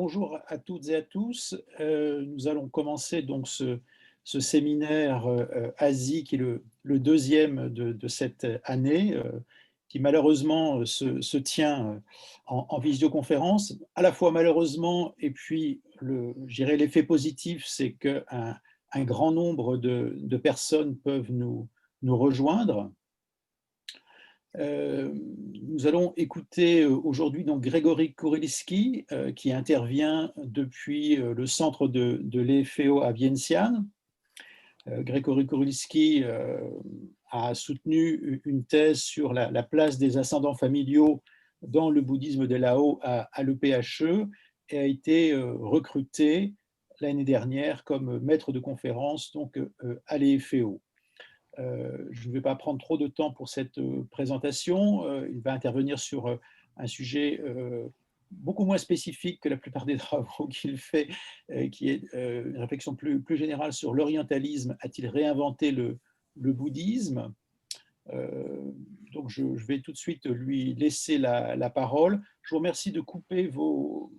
bonjour à toutes et à tous. Nous allons commencer donc ce séminaire Asie qui est le deuxième de cette année, qui malheureusement se tient en visioconférence. À la fois malheureusement, et puis je dirais l'effet positif, c'est qu'un grand nombre de personnes peuvent nous rejoindre. Nous allons écouter aujourd'hui donc Grégory Kourylski, qui intervient depuis le centre de l'EFEO à Vientiane. Grégory Kourylski a soutenu une thèse sur la place des ascendants familiaux dans le bouddhisme de Lao à l'EPHE et a été recruté l'année dernière comme maître de conférence donc, à l'EFEO. Je ne vais pas prendre trop de temps pour cette présentation. Il va intervenir sur un sujet beaucoup moins spécifique que la plupart des travaux qu'il fait, qui est une réflexion plus générale sur l'orientalisme. A-t-il réinventé le bouddhisme? Donc je vais tout de suite lui laisser la parole. Je vous remercie de couper vos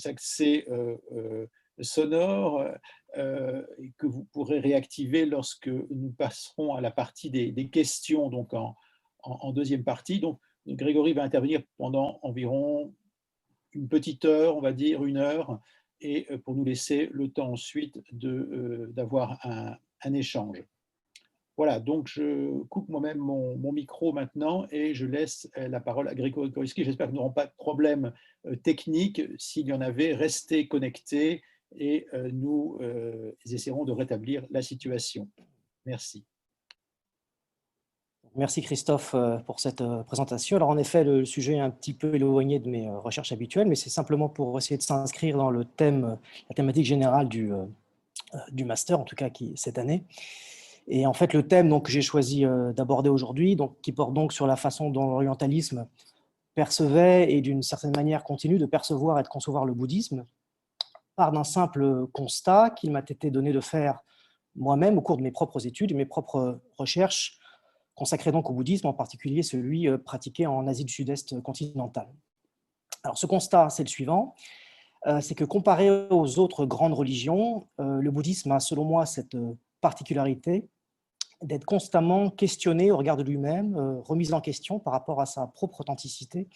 accès sonores et que vous pourrez réactiver lorsque nous passerons à la partie des questions, donc en deuxième partie. Donc Grégory va intervenir pendant environ une petite heure, on va dire 1 heure, et pour nous laisser le temps ensuite d'avoir un échange. Voilà, donc je coupe moi-même mon micro maintenant et je laisse la parole à Grégory Kourylski. J'espère que nous n'aurons pas de problème technique. S'il y en avait, restez connectés et nous essaierons de rétablir la situation. Merci. Merci Christophe pour cette présentation. Alors en effet, le sujet est un petit peu éloigné de mes recherches habituelles, mais c'est simplement pour essayer de s'inscrire dans le thème, la thématique générale du master, en tout cas cette année. Et en fait, le thème donc, que j'ai choisi d'aborder aujourd'hui, qui porte donc sur la façon dont l'orientalisme percevait et d'une certaine manière continue de percevoir et de concevoir le bouddhisme, part d'un simple constat qu'il m'a été donné de faire moi-même au cours de mes propres études et mes propres recherches, consacrées donc au bouddhisme, en particulier celui pratiqué en Asie du Sud-Est continentale. Alors ce constat, c'est le suivant, c'est que comparé aux autres grandes religions, le bouddhisme a selon moi cette particularité d'être constamment questionné au regard de lui-même, remis en question par rapport à sa propre authenticité,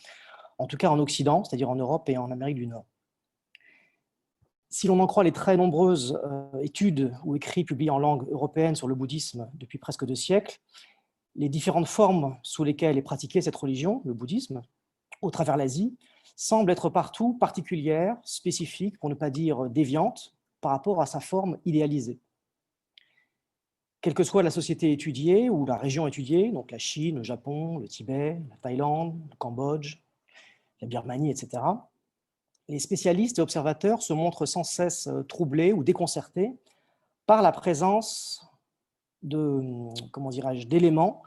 en tout cas en Occident, c'est-à-dire en Europe et en Amérique du Nord. Si l'on en croit les très nombreuses études ou écrits publiés en langue européenne sur le bouddhisme depuis presque 2 siècles, les différentes formes sous lesquelles est pratiquée cette religion, le bouddhisme, au travers l'Asie, semblent être partout particulières, spécifiques, pour ne pas dire déviantes, par rapport à sa forme idéalisée. Quelle que soit la société étudiée ou la région étudiée, donc la Chine, le Japon, le Tibet, la Thaïlande, le Cambodge, la Birmanie, etc., les spécialistes et observateurs se montrent sans cesse troublés ou déconcertés par la présence d'éléments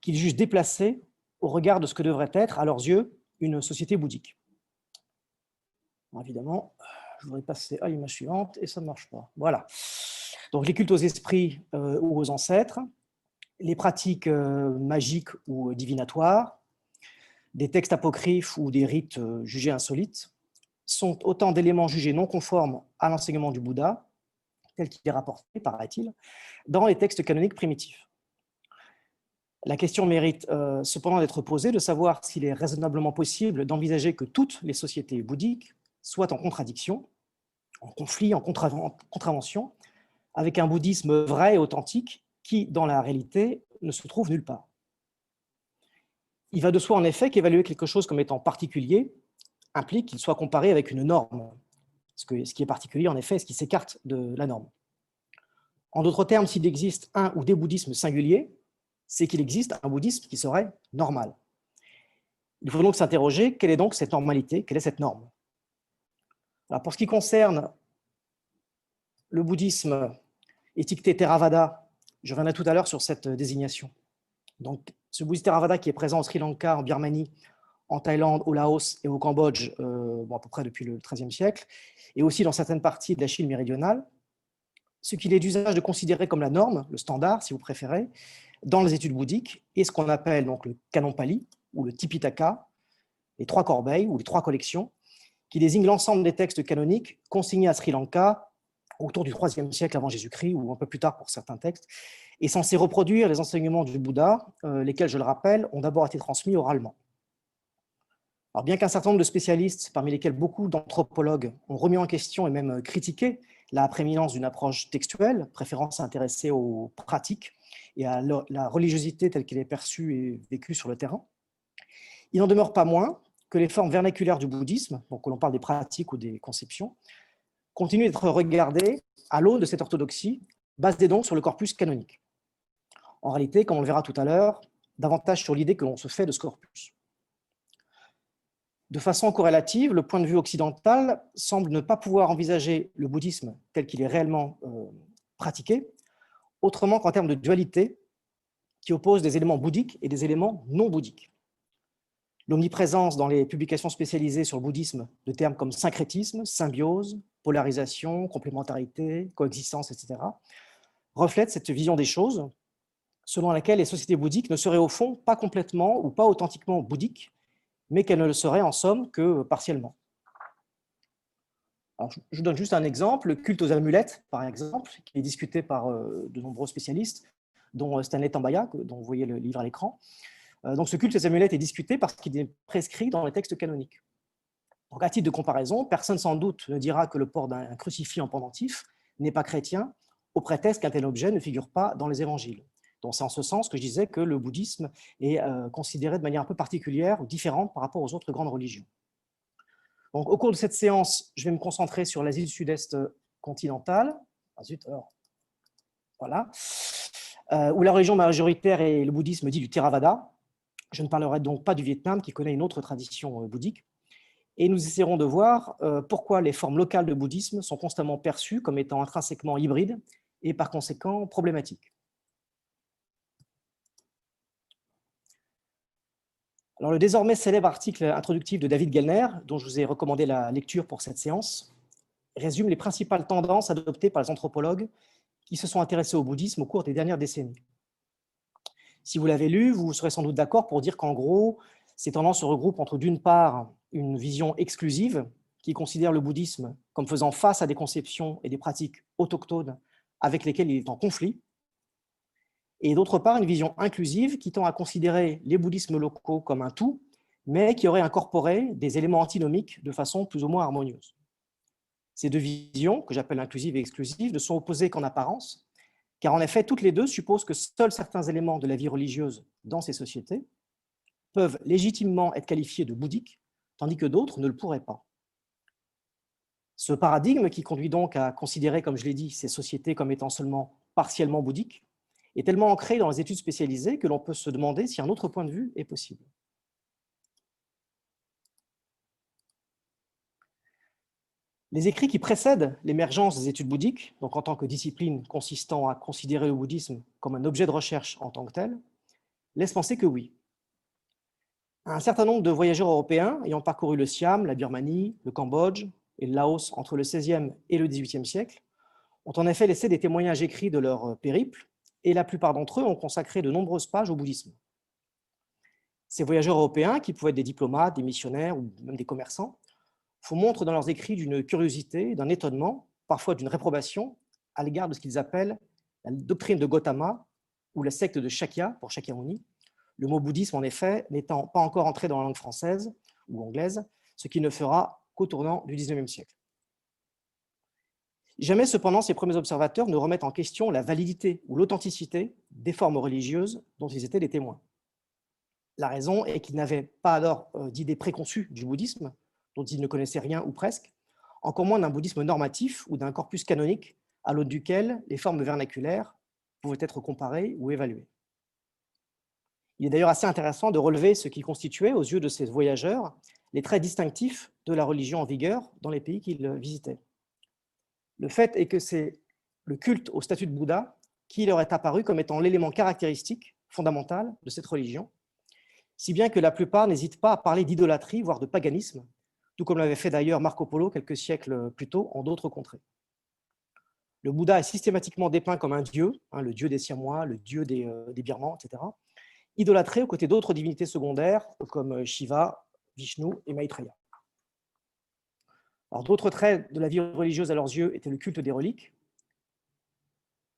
qu'ils jugent déplacés au regard de ce que devrait être, à leurs yeux, une société bouddhique. Bon, évidemment, je voudrais passer à l'image suivante et ça ne marche pas. Voilà. Donc les cultes aux esprits ou aux ancêtres, les pratiques magiques ou divinatoires, des textes apocryphes ou des rites jugés insolites, sont autant d'éléments jugés non conformes à l'enseignement du Bouddha, tel qu'il est rapporté, paraît-il, dans les textes canoniques primitifs. La question mérite cependant d'être posée de savoir s'il est raisonnablement possible d'envisager que toutes les sociétés bouddhiques soient en contradiction, en conflit, en contravention, avec un bouddhisme vrai et authentique qui, dans la réalité, ne se trouve nulle part. Il va de soi en effet qu'évaluer quelque chose comme étant particulier implique qu'il soit comparé avec une norme. Ce qui est particulier, en effet, ce qui s'écarte de la norme. En d'autres termes, s'il existe un ou des bouddhismes singuliers, c'est qu'il existe un bouddhisme qui serait normal. Il faut donc s'interroger, quelle est donc cette normalité, quelle est cette norme? Alors, pour ce qui concerne le bouddhisme étiqueté Theravada, je reviendrai tout à l'heure sur cette désignation. Donc, ce bouddhisme Theravada qui est présent au Sri Lanka, en Birmanie, en Thaïlande, au Laos et au Cambodge, à peu près depuis le XIIIe siècle, et aussi dans certaines parties de la Chine méridionale, ce qu'il est d'usage de considérer comme la norme, le standard, si vous préférez, dans les études bouddhiques, et ce qu'on appelle donc le canon pali, ou le Tipitaka, les 3 corbeilles, ou les 3 collections, qui désigne l'ensemble des textes canoniques consignés à Sri Lanka autour du IIIe siècle avant Jésus-Christ, ou un peu plus tard pour certains textes, est censé reproduire les enseignements du Bouddha, lesquels, je le rappelle, ont d'abord été transmis oralement. Alors, bien qu'un certain nombre de spécialistes, parmi lesquels beaucoup d'anthropologues, ont remis en question et même critiqué la prééminence d'une approche textuelle, préférant s'intéresser aux pratiques et à la religiosité telle qu'elle est perçue et vécue sur le terrain, il n'en demeure pas moins que les formes vernaculaires du bouddhisme, donc que l'on parle des pratiques ou des conceptions, continuent d'être regardées à l'aune de cette orthodoxie, basée donc sur le corpus canonique. En réalité, comme on le verra tout à l'heure, davantage sur l'idée que l'on se fait de ce corpus. De façon corrélative, le point de vue occidental semble ne pas pouvoir envisager le bouddhisme tel qu'il est réellement pratiqué, autrement qu'en termes de dualité qui oppose des éléments bouddhiques et des éléments non bouddhiques. L'omniprésence dans les publications spécialisées sur le bouddhisme de termes comme syncrétisme, symbiose, polarisation, complémentarité, coexistence, etc., reflète cette vision des choses selon laquelle les sociétés bouddhiques ne seraient au fond pas complètement ou pas authentiquement bouddhiques, mais qu'elles ne le seraient en somme que partiellement. Alors, je donne juste un exemple, le culte aux amulettes, par exemple, qui est discuté par de nombreux spécialistes, dont Stanley Tambaya, dont vous voyez le livre à l'écran. Donc, ce culte aux amulettes est discuté parce qu'il est prescrit dans les textes canoniques. Donc, à titre de comparaison, personne sans doute ne dira que le port d'un crucifix en pendentif n'est pas chrétien, au prétexte qu'un tel objet ne figure pas dans les évangiles. Donc, c'est en ce sens que je disais que le bouddhisme est considéré de manière un peu particulière ou différente par rapport aux autres grandes religions. Donc, au cours de cette séance, je vais me concentrer sur l'Asie du Sud-Est continentale. Ah, zut, alors. Voilà. Où la religion majoritaire est le bouddhisme dit du Theravada. Je ne parlerai donc pas du Vietnam, qui connaît une autre tradition bouddhique. Et nous essaierons de voir pourquoi les formes locales de bouddhisme sont constamment perçues comme étant intrinsèquement hybrides et par conséquent problématiques. Alors, le désormais célèbre article introductif de David Gellner, dont je vous ai recommandé la lecture pour cette séance, résume les principales tendances adoptées par les anthropologues qui se sont intéressés au bouddhisme au cours des dernières décennies. Si vous l'avez lu, vous serez sans doute d'accord pour dire qu'en gros, ces tendances se regroupent entre, d'une part, une vision exclusive qui considère le bouddhisme comme faisant face à des conceptions et des pratiques autochtones avec lesquelles il est en conflit, et d'autre part, une vision inclusive qui tend à considérer les bouddhismes locaux comme un tout, mais qui aurait incorporé des éléments antinomiques de façon plus ou moins harmonieuse. Ces deux visions, que j'appelle inclusive et exclusive, ne sont opposées qu'en apparence, car en effet, toutes les deux supposent que seuls certains éléments de la vie religieuse dans ces sociétés peuvent légitimement être qualifiés de bouddhiques, tandis que d'autres ne le pourraient pas. Ce paradigme, qui conduit donc à considérer, comme je l'ai dit, ces sociétés comme étant seulement partiellement bouddhiques, est tellement ancré dans les études spécialisées que l'on peut se demander si un autre point de vue est possible. Les écrits qui précèdent l'émergence des études bouddhiques, donc en tant que discipline consistant à considérer le bouddhisme comme un objet de recherche en tant que tel, laissent penser que oui. Un certain nombre de voyageurs européens ayant parcouru le Siam, la Birmanie, le Cambodge et le Laos entre le XVIe et le XVIIIe siècle ont en effet laissé des témoignages écrits de leur périple, et la plupart d'entre eux ont consacré de nombreuses pages au bouddhisme. Ces voyageurs européens, qui pouvaient être des diplomates, des missionnaires ou même des commerçants, font montre dans leurs écrits d'une curiosité, d'un étonnement, parfois d'une réprobation, à l'égard de ce qu'ils appellent la doctrine de Gautama ou la secte de Shakya, pour Shakyamuni, le mot bouddhisme, en effet, n'étant pas encore entré dans la langue française ou anglaise, ce qui ne fera qu'au tournant du XIXe siècle. Jamais, cependant, ces premiers observateurs ne remettent en question la validité ou l'authenticité des formes religieuses dont ils étaient les témoins. La raison est qu'ils n'avaient pas alors d'idée préconçue du bouddhisme, dont ils ne connaissaient rien ou presque, encore moins d'un bouddhisme normatif ou d'un corpus canonique à l'aune duquel les formes vernaculaires pouvaient être comparées ou évaluées. Il est d'ailleurs assez intéressant de relever ce qui constituait, aux yeux de ces voyageurs, les traits distinctifs de la religion en vigueur dans les pays qu'ils visitaient. Le fait est que c'est le culte au statut de Bouddha qui leur est apparu comme étant l'élément caractéristique, fondamental de cette religion, si bien que la plupart n'hésitent pas à parler d'idolâtrie, voire de paganisme, tout comme l'avait fait d'ailleurs Marco Polo quelques siècles plus tôt en d'autres contrées. Le Bouddha est systématiquement dépeint comme un dieu, le dieu des Siamois, le dieu des Birmans, etc., idolâtré aux côtés d'autres divinités secondaires comme Shiva, Vishnu et Maitreya. Alors, d'autres traits de la vie religieuse à leurs yeux étaient le culte des reliques,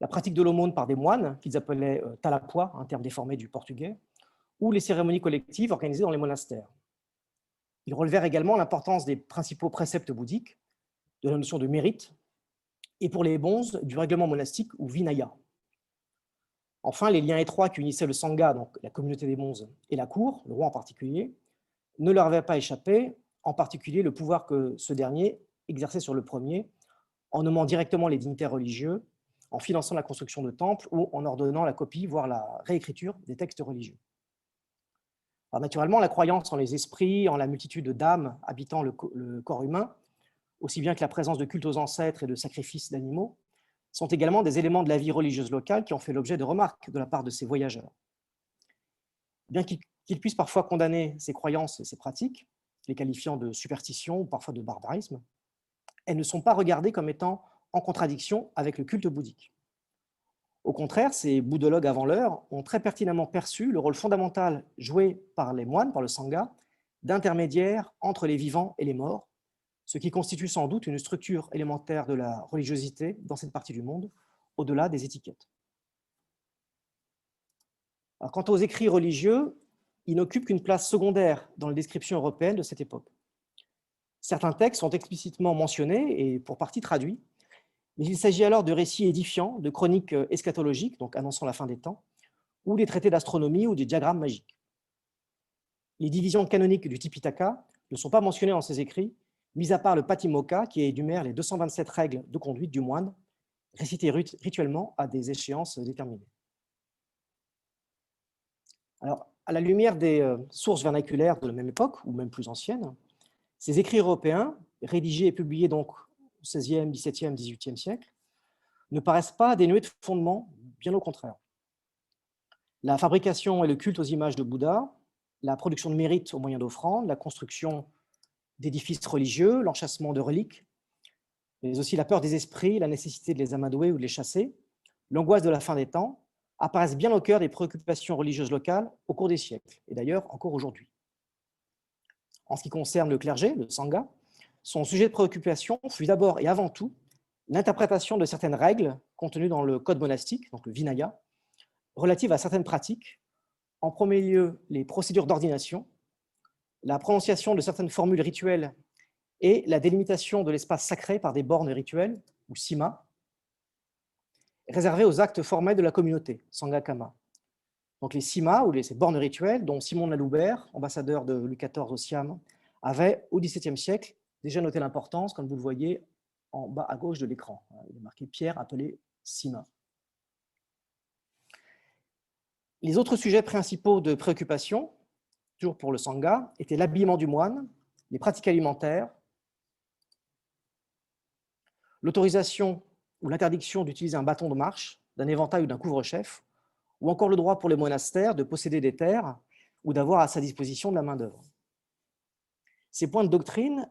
la pratique de l'aumône par des moines, qu'ils appelaient talapoi, un terme déformé du portugais, ou les cérémonies collectives organisées dans les monastères. Ils relevèrent également l'importance des principaux préceptes bouddhiques, de la notion de mérite, et pour les bonzes, du règlement monastique ou vinaya. Enfin, les liens étroits qui unissaient le sangha, donc la communauté des bonzes, et la cour, le roi en particulier, ne leur avaient pas échappé, en particulier le pouvoir que ce dernier exerçait sur le premier, en nommant directement les dignitaires religieux, en finançant la construction de temples ou en ordonnant la copie, voire la réécriture des textes religieux. Alors, naturellement, la croyance en les esprits, en la multitude d'âmes habitant le corps humain, aussi bien que la présence de cultes aux ancêtres et de sacrifices d'animaux, sont également des éléments de la vie religieuse locale qui ont fait l'objet de remarques de la part de ces voyageurs. Bien qu'ils puissent parfois condamner ces croyances et ces pratiques, les qualifiant de superstition ou parfois de barbarisme, elles ne sont pas regardées comme étant en contradiction avec le culte bouddhique. Au contraire, ces bouddhologues avant l'heure ont très pertinemment perçu le rôle fondamental joué par les moines, par le sangha, d'intermédiaire entre les vivants et les morts, ce qui constitue sans doute une structure élémentaire de la religiosité dans cette partie du monde, au-delà des étiquettes. Alors, quant aux écrits religieux, ils n'occupent qu'une place secondaire dans les descriptions européennes de cette époque. Certains textes sont explicitement mentionnés et pour partie traduits, mais il s'agit alors de récits édifiants, de chroniques eschatologiques, donc annonçant la fin des temps, ou des traités d'astronomie ou des diagrammes magiques. Les divisions canoniques du Tipitaka ne sont pas mentionnées dans ces écrits, mis à part le Patimokkha qui énumère les 227 règles de conduite du moine, récitées rituellement à des échéances déterminées. Alors, à la lumière des sources vernaculaires de la même époque, ou même plus anciennes, ces écrits européens, rédigés et publiés donc au XVIe, XVIIe, XVIIIe siècle, ne paraissent pas dénués de fondement, bien au contraire. La fabrication et le culte aux images de Bouddha, la production de mérites au moyen d'offrandes, la construction d'édifices religieux, l'enchâssement de reliques, mais aussi la peur des esprits, la nécessité de les amadouer ou de les chasser, l'angoisse de la fin des temps, apparaissent bien au cœur des préoccupations religieuses locales au cours des siècles, et d'ailleurs encore aujourd'hui. En ce qui concerne le clergé, le sangha, son sujet de préoccupation fut d'abord et avant tout l'interprétation de certaines règles contenues dans le code monastique, donc le Vinaya, relatives à certaines pratiques, en premier lieu les procédures d'ordination, la prononciation de certaines formules rituelles et la délimitation de l'espace sacré par des bornes rituelles, ou sima, réservées aux actes formels de la communauté, Sangha-kama. Donc les sima, ou ces bornes rituelles, dont Simon Laloubert, ambassadeur de Louis XIV au Siam, avait, au XVIIe siècle, déjà noté l'importance, comme vous le voyez en bas à gauche de l'écran. Il est marqué pierre appelée sima. Les autres sujets principaux de préoccupation, toujours pour le sangha, étaient l'habillement du moine, les pratiques alimentaires, l'autorisation ou l'interdiction d'utiliser un bâton de marche, d'un éventail ou d'un couvre-chef, ou encore le droit pour les monastères de posséder des terres ou d'avoir à sa disposition de la main-d'œuvre. Ces points de doctrine,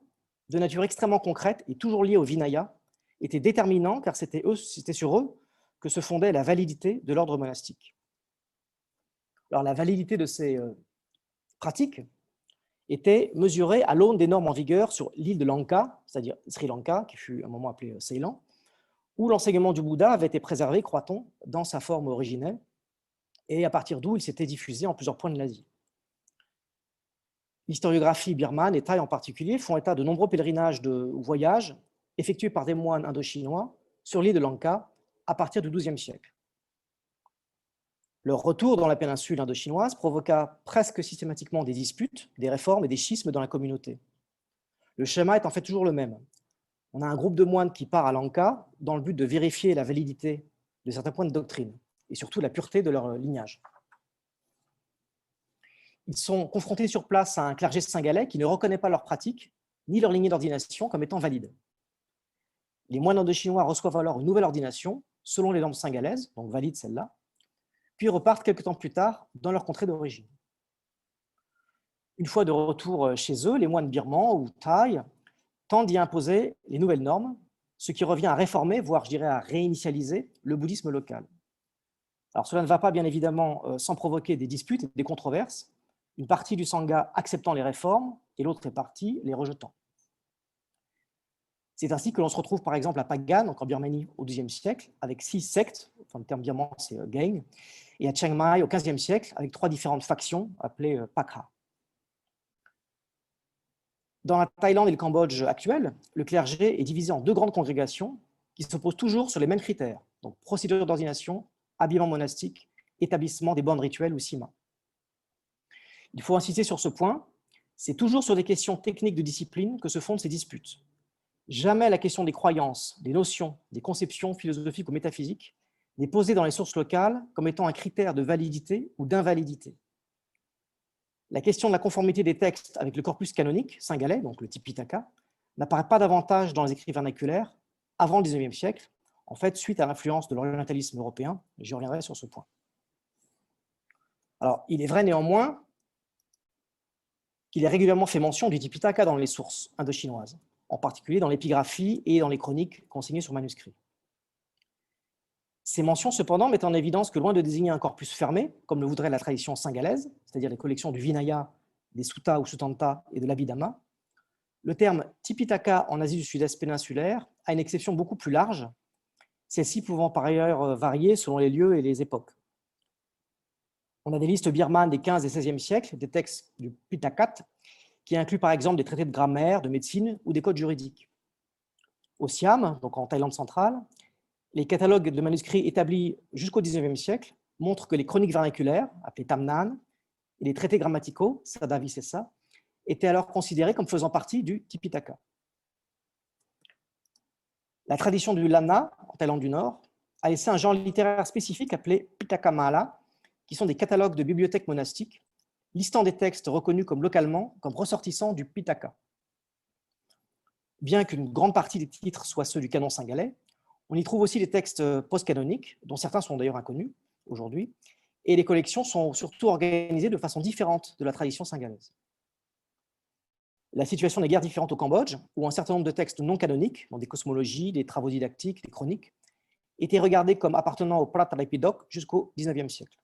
de nature extrêmement concrète et toujours liés au Vinaya, étaient déterminants car c'était sur eux que se fondait la validité de l'ordre monastique. Alors la validité de ces pratiques était mesurée à l'aune des normes en vigueur sur l'île de Lanka, c'est-à-dire Sri Lanka, qui fut un moment appelé Ceylan, où l'enseignement du Bouddha avait été préservé, croit-on, dans sa forme originelle, et à partir d'où il s'était diffusé en plusieurs points de l'Asie. L'historiographie birmane et thaï en particulier font état de nombreux pèlerinages ou voyages effectués par des moines indochinois sur l'île de Lanka à partir du XIIe siècle. Leur retour dans la péninsule indochinoise provoqua presque systématiquement des disputes, des réformes et des schismes dans la communauté. Le schéma est en fait toujours le même. On a un groupe de moines qui part à Lanka dans le but de vérifier la validité de certains points de doctrine et surtout la pureté de leur lignage. Ils sont confrontés sur place à un clergé singhalais qui ne reconnaît pas leurs pratiques ni leur lignée d'ordination comme étant valides. Les moines indochinois reçoivent alors une nouvelle ordination selon les normes singhalaises, donc valide celle-là, puis repartent quelque temps plus tard dans leur contrée d'origine. Une fois de retour chez eux, les moines birmans ou thaïs tentent d'y imposer les nouvelles normes, ce qui revient à réformer, voire je dirais à réinitialiser le bouddhisme local. Alors cela ne va pas bien évidemment sans provoquer des disputes et des controverses, une partie du sangha acceptant les réformes et l'autre partie les rejetant. C'est ainsi que l'on se retrouve par exemple à Pagan, donc en Birmanie au XIIe siècle, avec 6 sectes, enfin le terme birman c'est Gaing, et à Chiang Mai au XVe siècle, avec 3 différentes factions appelées Pakha. Dans la Thaïlande et le Cambodge actuel, le clergé est divisé en 2 grandes congrégations qui s'opposent toujours sur les mêmes critères, donc procédure d'ordination, habillement monastique, établissement des bornes rituelles ou sima. Il faut insister sur ce point, c'est toujours sur des questions techniques de discipline que se fondent ces disputes. Jamais la question des croyances, des notions, des conceptions philosophiques ou métaphysiques n'est posée dans les sources locales comme étant un critère de validité ou d'invalidité. La question de la conformité des textes avec le corpus canonique singalais, donc le Tipitaka, n'apparaît pas davantage dans les écrits vernaculaires avant le XIXe siècle, en fait suite à l'influence de l'orientalisme européen, j'y reviendrai sur ce point. Alors, il est vrai néanmoins qu'il est régulièrement fait mention du Tipitaka dans les sources indo-chinoises, en particulier dans l'épigraphie et dans les chroniques consignées sur manuscrits. Ces mentions, cependant, mettent en évidence que loin de désigner un corpus fermé, comme le voudrait la tradition singalaise, c'est-à-dire les collections du Vinaya, des Sutta ou Sutanta et de l'Abhidhamma, le terme Tipitaka en Asie du Sud-Est péninsulaire a une exception beaucoup plus large, celle-ci pouvant par ailleurs varier selon les lieux et les époques. On a des listes birmanes des 15 et 16e siècles, des textes du Pitakat, qui incluent par exemple des traités de grammaire, de médecine ou des codes juridiques. Au Siam, donc en Thaïlande centrale, les catalogues de manuscrits établis jusqu'au XIXe siècle montrent que les chroniques vernaculaires, appelées Tamnan, et les traités grammaticaux, Sada Visesa, étaient alors considérés comme faisant partie du Tipitaka. La tradition du Lana, en Thaïlande du Nord, a laissé un genre littéraire spécifique appelé Pitaka Mala, qui sont des catalogues de bibliothèques monastiques, listant des textes reconnus comme localement comme ressortissants du Pitaka. Bien qu'une grande partie des titres soient ceux du canon singalais, on y trouve aussi des textes post-canoniques, dont certains sont d'ailleurs inconnus aujourd'hui, et les collections sont surtout organisées de façon différente de la tradition singalaise. La situation n'est guère différente au Cambodge, où un certain nombre de textes non canoniques, dans des cosmologies, des travaux didactiques, des chroniques, étaient regardés comme appartenant au Pratalipidok jusqu'au XIXe siècle.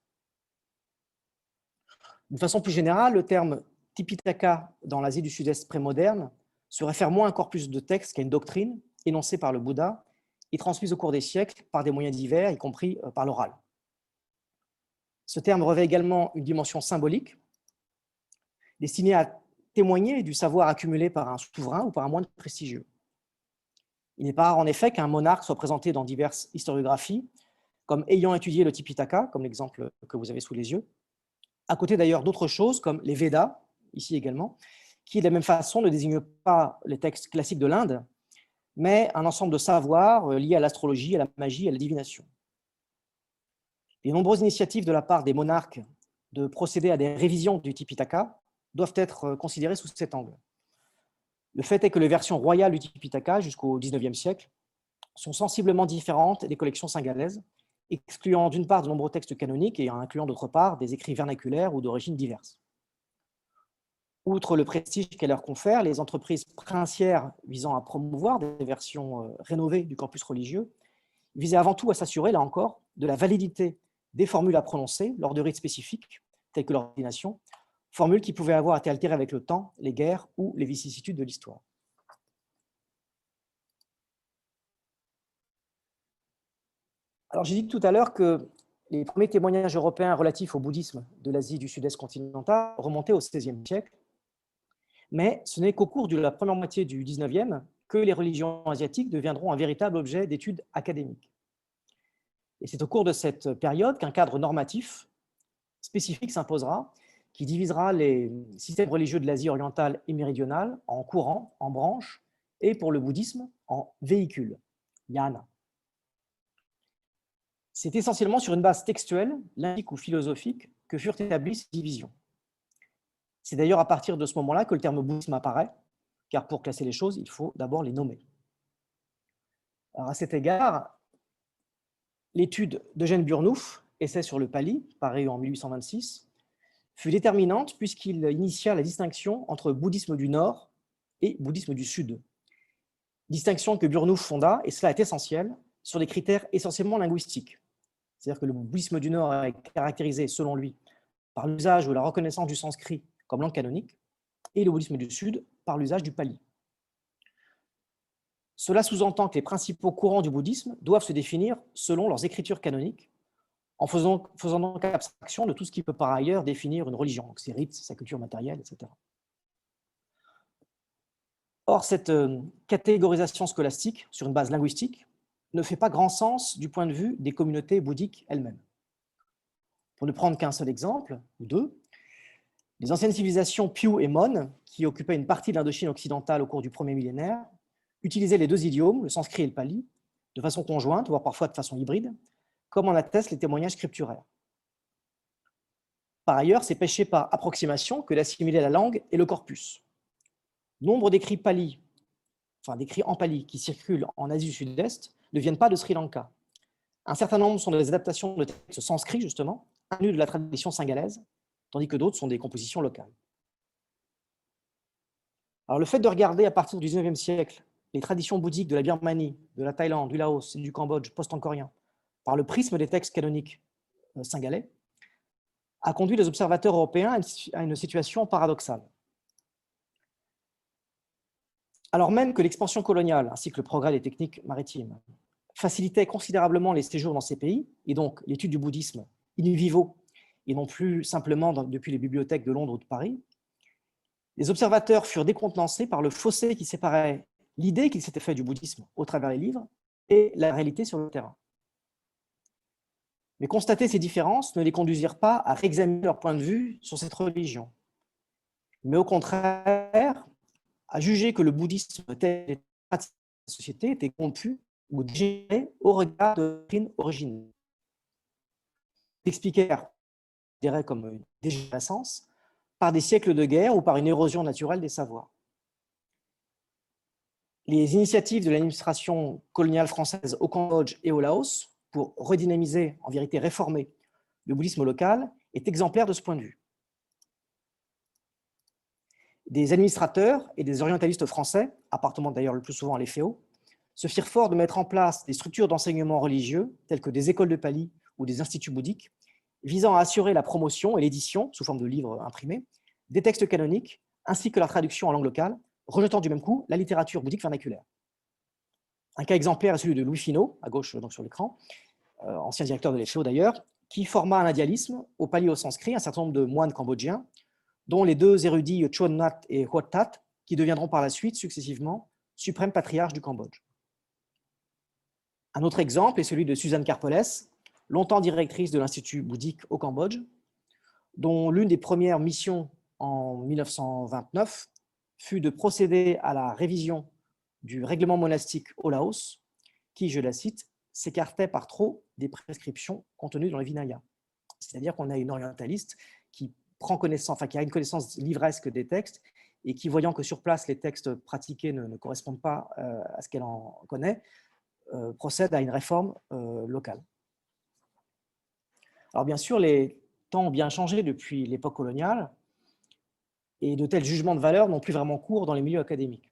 De façon plus générale, le terme Tipitaka dans l'Asie du Sud-Est prémoderne se réfère moins à un corpus de textes qu'à une doctrine énoncée par le Bouddha et transmise au cours des siècles par des moyens divers, y compris par l'oral. Ce terme revêt également une dimension symbolique, destinée à témoigner du savoir accumulé par un souverain ou par un moine prestigieux. Il n'est pas rare en effet qu'un monarque soit présenté dans diverses historiographies comme ayant étudié le Tipitaka, comme l'exemple que vous avez sous les yeux, à côté d'ailleurs d'autres choses comme les Védas, ici également, qui de la même façon ne désignent pas les textes classiques de l'Inde, mais un ensemble de savoirs liés à l'astrologie, à la magie, à la divination. Les nombreuses initiatives de la part des monarques de procéder à des révisions du Tipitaka doivent être considérées sous cet angle. Le fait est que les versions royales du Tipitaka jusqu'au XIXe siècle sont sensiblement différentes des collections singalaises, excluant d'une part de nombreux textes canoniques et incluant d'autre part des écrits vernaculaires ou d'origines diverses. Outre le prestige qu'elle leur confère, les entreprises princières visant à promouvoir des versions rénovées du corpus religieux visaient avant tout à s'assurer, là encore, de la validité des formules à prononcer lors de rites spécifiques, tels que l'ordination, formules qui pouvaient avoir été altérées avec le temps, les guerres ou les vicissitudes de l'histoire. Alors, j'ai dit tout à l'heure que les premiers témoignages européens relatifs au bouddhisme de l'Asie du Sud-Est continental remontaient au XVIe siècle, mais ce n'est qu'au cours de la première moitié du XIXe que les religions asiatiques deviendront un véritable objet d'études académiques. Et c'est au cours de cette période qu'un cadre normatif spécifique s'imposera, qui divisera les systèmes religieux de l'Asie orientale et méridionale en courants, en branches, et pour le bouddhisme, en véhicules, yana. C'est essentiellement sur une base textuelle, linguistique ou philosophique que furent établies ces divisions. C'est d'ailleurs à partir de ce moment-là que le terme bouddhisme apparaît, car pour classer les choses, il faut d'abord les nommer. Alors à cet égard, l'étude d'Eugène Burnouf, Essai sur le Pali, paru en 1826, fut déterminante puisqu'il initia la distinction entre bouddhisme du Nord et bouddhisme du Sud. Distinction que Burnouf fonda, et cela est essentiel, sur des critères essentiellement linguistiques. C'est-à-dire que le bouddhisme du Nord est caractérisé, selon lui, par l'usage ou la reconnaissance du sanskrit comme langue canonique, et le bouddhisme du Sud par l'usage du pali. Cela sous-entend que les principaux courants du bouddhisme doivent se définir selon leurs écritures canoniques, en faisant donc abstraction de tout ce qui peut par ailleurs définir une religion, donc ses rites, sa culture matérielle, etc. Or, cette catégorisation scolastique sur une base linguistique ne fait pas grand sens du point de vue des communautés bouddhiques elles-mêmes. Pour ne prendre qu'un seul exemple, ou deux, les anciennes civilisations Piu et Mon, qui occupaient une partie de l'Indochine occidentale au cours du premier millénaire, utilisaient les deux idiomes, le sanskrit et le pali, de façon conjointe, voire parfois de façon hybride, comme en attestent les témoignages scripturaires. Par ailleurs, c'est péché par approximation que d'assimiler la langue et le corpus. Nombre d'écrits pali, enfin d'écrits en pali qui circulent en Asie du Sud-Est ne viennent pas de Sri Lanka. Un certain nombre sont des adaptations de textes sanskrit, justement, inclus de la tradition singalaise, tandis que d'autres sont des compositions locales. Alors, le fait de regarder à partir du XIXe siècle les traditions bouddhiques de la Birmanie, de la Thaïlande, du Laos et du Cambodge post-angkorien par le prisme des textes canoniques singalais a conduit les observateurs européens à une situation paradoxale. Alors même que l'expansion coloniale ainsi que le progrès des techniques maritimes facilitaient considérablement les séjours dans ces pays, et donc l'étude du bouddhisme in vivo, et non plus simplement depuis les bibliothèques de Londres ou de Paris, les observateurs furent décontenancés par le fossé qui séparait l'idée qu'ils s'étaient fait du bouddhisme au travers les livres et la réalité sur le terrain. Mais constater ces différences ne les conduisirent pas à réexaminer leur point de vue sur cette religion, mais au contraire à juger que le bouddhisme tel que pratique la société était corrompu ou dégénéré au regard de la doctrine originelle. Expliquèrent, je dirais, comme une dégénérescence par des siècles de guerre ou par une érosion naturelle des savoirs. Les initiatives de l'administration coloniale française au Cambodge et au Laos pour redynamiser, en vérité réformer, le bouddhisme local est exemplaire de ce point de vue. Des administrateurs et des orientalistes français, appartenant d'ailleurs le plus souvent à l'EFEO, se firent fort de mettre en place des structures d'enseignement religieux, telles que des écoles de Pali ou des instituts bouddhiques, visant à assurer la promotion et l'édition, sous forme de livres imprimés, des textes canoniques, ainsi que leur traduction en langue locale, rejetant du même coup la littérature bouddhique vernaculaire. Un cas exemplaire est celui de Louis Finot, à gauche donc sur l'écran, ancien directeur de l'EFEO d'ailleurs, qui forma à l'indialisme, au pali et au sanskrit, un certain nombre de moines cambodgiens, dont les deux érudits Chon Nat et Huot Tat, qui deviendront par la suite, successivement, suprêmes patriarches du Cambodge. Un autre exemple est celui de Suzanne Karpeles, longtemps directrice de l'Institut bouddhique au Cambodge, dont l'une des premières missions en 1929 fut de procéder à la révision du règlement monastique au Laos, qui, je la cite, s'écartait par trop des prescriptions contenues dans les Vinayas. C'est-à-dire qu'on a une orientaliste qui prend connaissance, enfin qui a une connaissance livresque des textes et qui, voyant que sur place les textes pratiqués ne correspondent pas à ce qu'elle en connaît, procède à une réforme locale. Alors bien sûr, les temps ont bien changé depuis l'époque coloniale et de tels jugements de valeur n'ont plus vraiment cours dans les milieux académiques.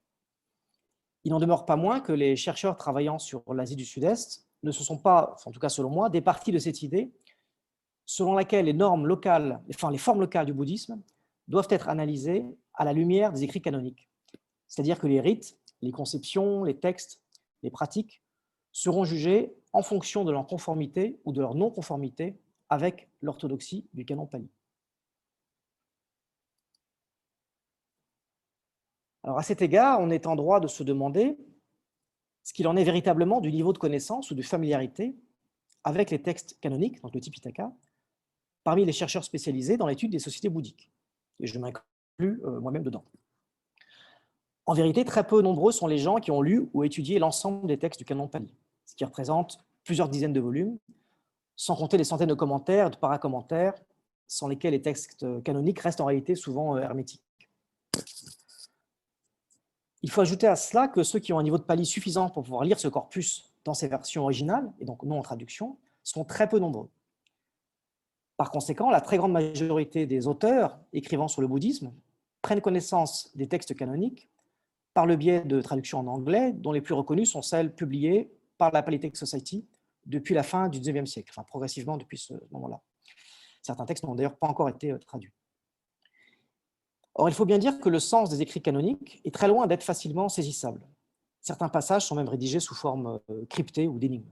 Il n'en demeure pas moins que les chercheurs travaillant sur l'Asie du Sud-Est ne se sont pas, en tout cas selon moi, départis de cette idée selon laquelle les normes locales, enfin les formes locales du bouddhisme doivent être analysées à la lumière des écrits canoniques. C'est-à-dire que les rites, les conceptions, les textes, les pratiques seront jugés en fonction de leur conformité ou de leur non-conformité avec l'orthodoxie du canon pali. Alors à cet égard, on est en droit de se demander ce qu'il en est véritablement du niveau de connaissance ou de familiarité avec les textes canoniques, donc le Tipitaka, parmi les chercheurs spécialisés dans l'étude des sociétés bouddhiques. Et je m'inclus moi-même dedans. En vérité, très peu nombreux sont les gens qui ont lu ou étudié l'ensemble des textes du canon pali, ce qui représente plusieurs dizaines de volumes, sans compter les centaines de commentaires et de paracommentaires, sans lesquels les textes canoniques restent en réalité souvent hermétiques. Il faut ajouter à cela que ceux qui ont un niveau de pali suffisant pour pouvoir lire ce corpus dans ses versions originales, et donc non en traduction, sont très peu nombreux. Par conséquent, la très grande majorité des auteurs écrivant sur le bouddhisme prennent connaissance des textes canoniques par le biais de traductions en anglais, dont les plus reconnues sont celles publiées par la Pali Text Society depuis la fin du XIXe siècle, enfin progressivement depuis ce moment-là. Certains textes n'ont d'ailleurs pas encore été traduits. Or, il faut bien dire que le sens des écrits canoniques est très loin d'être facilement saisissable. Certains passages sont même rédigés sous forme cryptée ou d'énigmes.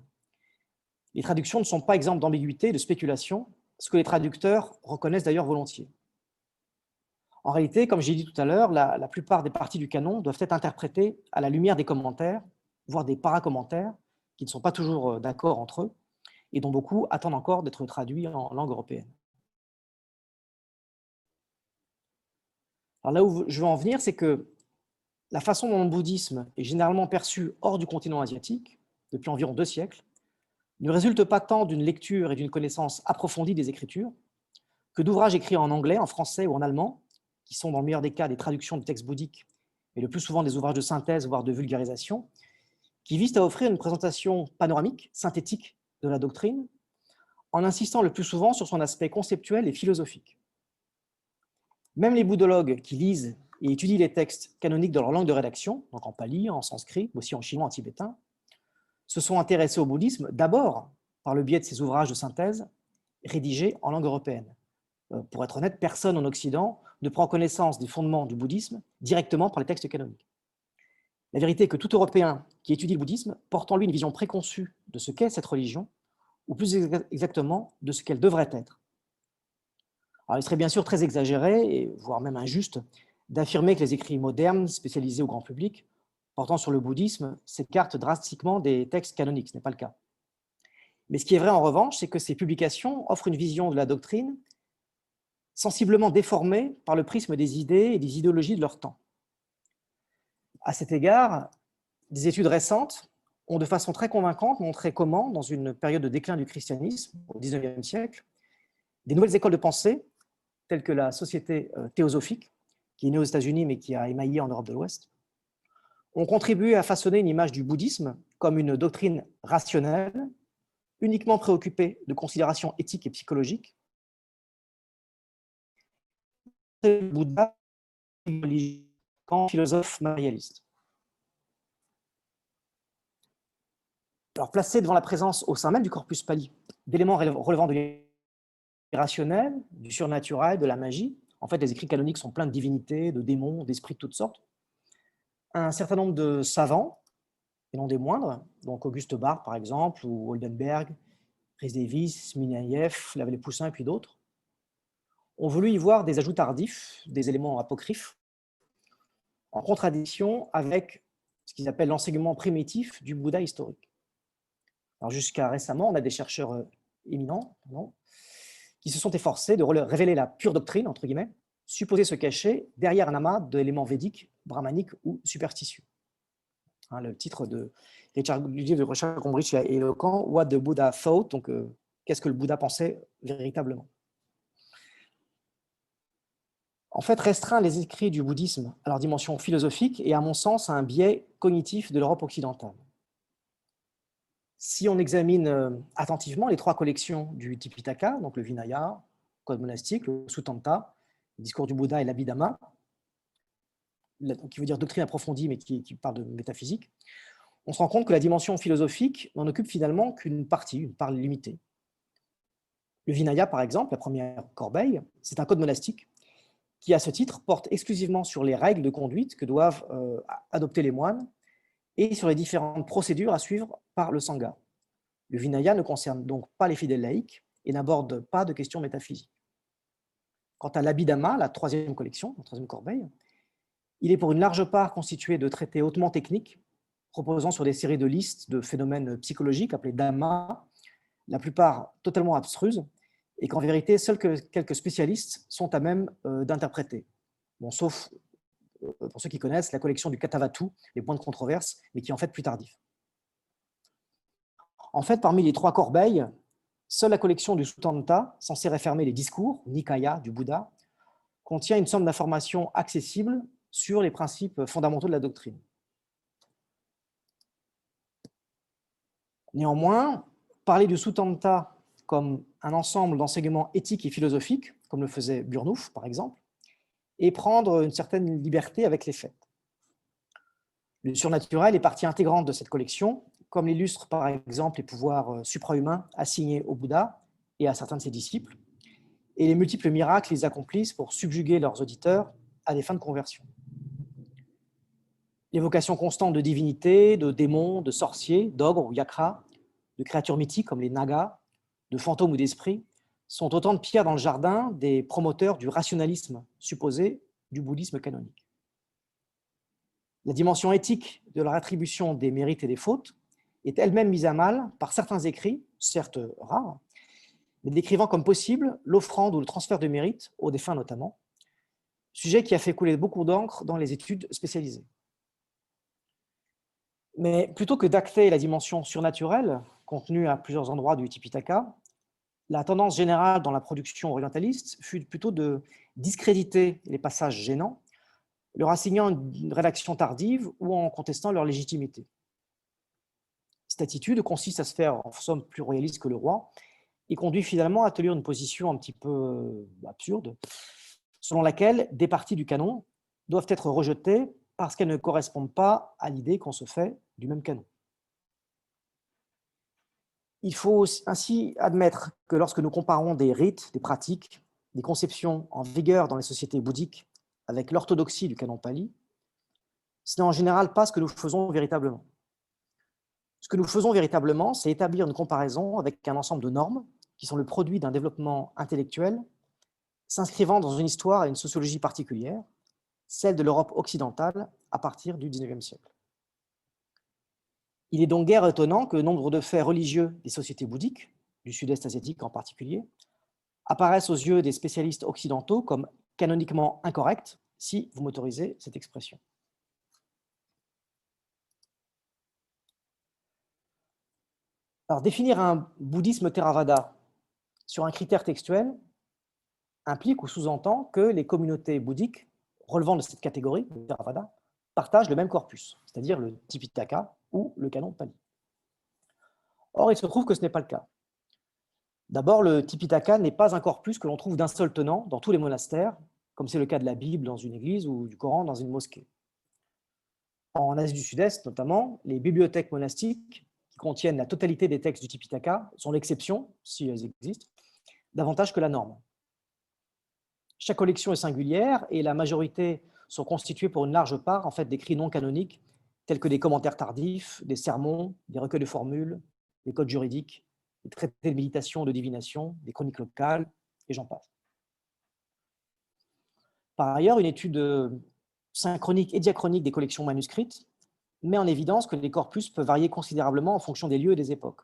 Les traductions ne sont pas exemptes d'ambiguïté et de spéculation, ce que les traducteurs reconnaissent d'ailleurs volontiers. En réalité, comme j'ai dit tout à l'heure, la plupart des parties du canon doivent être interprétées à la lumière des commentaires, voire des paracommentaires, qui ne sont pas toujours d'accord entre eux, et dont beaucoup attendent encore d'être traduits en langue européenne. Alors là où je veux en venir, c'est que la façon dont le bouddhisme est généralement perçu hors du continent asiatique, depuis environ 2 siècles, ne résulte pas tant d'une lecture et d'une connaissance approfondie des Écritures que d'ouvrages écrits en anglais, en français ou en allemand, qui sont dans le meilleur des cas des traductions de textes bouddhiques, mais le plus souvent des ouvrages de synthèse, voire de vulgarisation, qui visent à offrir une présentation panoramique, synthétique de la doctrine, en insistant le plus souvent sur son aspect conceptuel et philosophique. Même les bouddhologues qui lisent et étudient les textes canoniques dans leur langue de rédaction, donc en pali, en sanskrit, mais aussi en chinois, en tibétain, se sont intéressés au bouddhisme d'abord par le biais de ces ouvrages de synthèse rédigés en langue européenne. Pour être honnête, personne en Occident ne prend connaissance des fondements du bouddhisme directement par les textes canoniques. La vérité est que tout Européen qui étudie le bouddhisme porte en lui une vision préconçue de ce qu'est cette religion, ou plus exactement de ce qu'elle devrait être. Alors, il serait bien sûr très exagéré, et voire même injuste, d'affirmer que les écrits modernes, spécialisés au grand public, portant sur le bouddhisme, s'écartent drastiquement des textes canoniques. Ce n'est pas le cas. Mais ce qui est vrai en revanche, c'est que ces publications offrent une vision de la doctrine sensiblement déformée par le prisme des idées et des idéologies de leur temps. À cet égard, des études récentes ont de façon très convaincante montré comment, dans une période de déclin du christianisme, au XIXe siècle, des nouvelles écoles de pensée, telles que la société théosophique, qui est née aux États-Unis mais qui a émaillé en Europe de l'Ouest, ont contribué à façonner une image du bouddhisme comme une doctrine rationnelle, uniquement préoccupée de considérations éthiques et psychologiques. Le Bouddha, philosophe matérialiste. Alors, placé devant la présence au sein même du corpus pali d'éléments relevant de l'irrationnel, du surnaturel, de la magie, en fait, les écrits canoniques sont pleins de divinités, de démons, d'esprits de toutes sortes. Un certain nombre de savants, et non des moindres, donc Auguste Barth par exemple, ou Oldenberg, Rhys Davis, Minayev, Lavallée-Poussin et puis d'autres, ont voulu y voir des ajouts tardifs, des éléments apocryphes, en contradiction avec ce qu'ils appellent l'enseignement primitif du Bouddha historique. Alors jusqu'à récemment, on a des chercheurs éminents qui se sont efforcés de révéler la pure doctrine, entre guillemets, supposée se cacher derrière un amas d'éléments védiques, brahmaniques ou superstitieux. Le titre du livre de Richard Gombrich est éloquent, What the Buddha Thought, donc qu'est-ce que le Bouddha pensait véritablement. En fait, restreint les écrits du bouddhisme à leur dimension philosophique et, à mon sens, à un biais cognitif de l'Europe occidentale. Si on examine attentivement les 3 collections du Tipitaka, donc le Vinaya, le Code monastique, le Suttanta, le discours du Bouddha et l'Abhidhamma, qui veut dire doctrine approfondie, mais qui parle de métaphysique, on se rend compte que la dimension philosophique n'en occupe finalement qu'une partie, une part limitée. Le Vinaya, par exemple, la première corbeille, c'est un code monastique qui, à ce titre, porte exclusivement sur les règles de conduite que doivent adopter les moines et sur les différentes procédures à suivre par le Sangha. Le Vinaya ne concerne donc pas les fidèles laïcs et n'aborde pas de questions métaphysiques. Quant à l'Abhidhamma, la 3e collection, la 3e corbeille, il est pour une large part constitué de traités hautement techniques, reposant sur des séries de listes de phénomènes psychologiques appelés dhamma, la plupart totalement abstruses, et qu'en vérité, seuls quelques spécialistes sont à même d'interpréter. Bon, sauf pour ceux qui connaissent la collection du Katavatu, les points de controverse, mais qui est en fait plus tardif. En fait, parmi les 3 corbeilles, seule la collection du Suttanta, censée référer les discours, Nikaya du Bouddha, contient une somme d'informations accessibles sur les principes fondamentaux de la doctrine. Néanmoins, parler du Suttanta comme un ensemble d'enseignements éthiques et philosophiques, comme le faisait Burnouf par exemple, et prendre une certaine liberté avec les faits. Le surnaturel est partie intégrante de cette collection, comme l'illustrent par exemple les pouvoirs suprahumains assignés au Bouddha et à certains de ses disciples, et les multiples miracles qu'ils accomplissent pour subjuguer leurs auditeurs à des fins de conversion. L'évocation constante de divinités, de démons, de sorciers, d'ogres ou yakras, de créatures mythiques comme les nagas, de fantômes ou d'esprits, sont autant de pierres dans le jardin des promoteurs du rationalisme supposé du bouddhisme canonique. La dimension éthique de la rétribution des mérites et des fautes est elle-même mise à mal par certains écrits, certes rares, mais décrivant comme possible l'offrande ou le transfert de mérite, aux défunts notamment, sujet qui a fait couler beaucoup d'encre dans les études spécialisées. Mais plutôt que d'acter la dimension surnaturelle contenue à plusieurs endroits du Tipitaka, la tendance générale dans la production orientaliste fut plutôt de discréditer les passages gênants, leur assignant une rédaction tardive ou en contestant leur légitimité. Cette attitude consiste à se faire en somme plus royaliste que le roi et conduit finalement à tenir une position un petit peu absurde, selon laquelle des parties du canon doivent être rejetées parce qu'elles ne correspondent pas à l'idée qu'on se fait du même canon. Il faut ainsi admettre que lorsque nous comparons des rites, des pratiques, des conceptions en vigueur dans les sociétés bouddhiques avec l'orthodoxie du canon pali, ce n'est en général pas ce que nous faisons véritablement. Ce que nous faisons véritablement, c'est établir une comparaison avec un ensemble de normes qui sont le produit d'un développement intellectuel s'inscrivant dans une histoire et une sociologie particulière, celle de l'Europe occidentale à partir du XIXe siècle. Il est donc guère étonnant que nombre de faits religieux des sociétés bouddhiques, du sud-est asiatique en particulier, apparaissent aux yeux des spécialistes occidentaux comme canoniquement incorrects, si vous m'autorisez cette expression. Alors, définir un bouddhisme Theravada sur un critère textuel implique ou sous-entend que les communautés bouddhiques relevant de cette catégorie, de Theravada, partagent le même corpus, c'est-à-dire le Tipitaka ou le canon pali. Or, il se trouve que ce n'est pas le cas. D'abord, le Tipitaka n'est pas un corpus que l'on trouve d'un seul tenant dans tous les monastères, comme c'est le cas de la Bible dans une église ou du Coran dans une mosquée. En Asie du Sud-Est, notamment, les bibliothèques monastiques qui contiennent la totalité des textes du Tipitaka sont l'exception, si elles existent, davantage que la norme. Chaque collection est singulière et la majorité sont constituées pour une large part en fait, d'écrits non canoniques, tels que des commentaires tardifs, des sermons, des recueils de formules, des codes juridiques, des traités de méditation, de divination, des chroniques locales, et j'en passe. Par ailleurs, une étude synchronique et diachronique des collections manuscrites met en évidence que les corpus peuvent varier considérablement en fonction des lieux et des époques.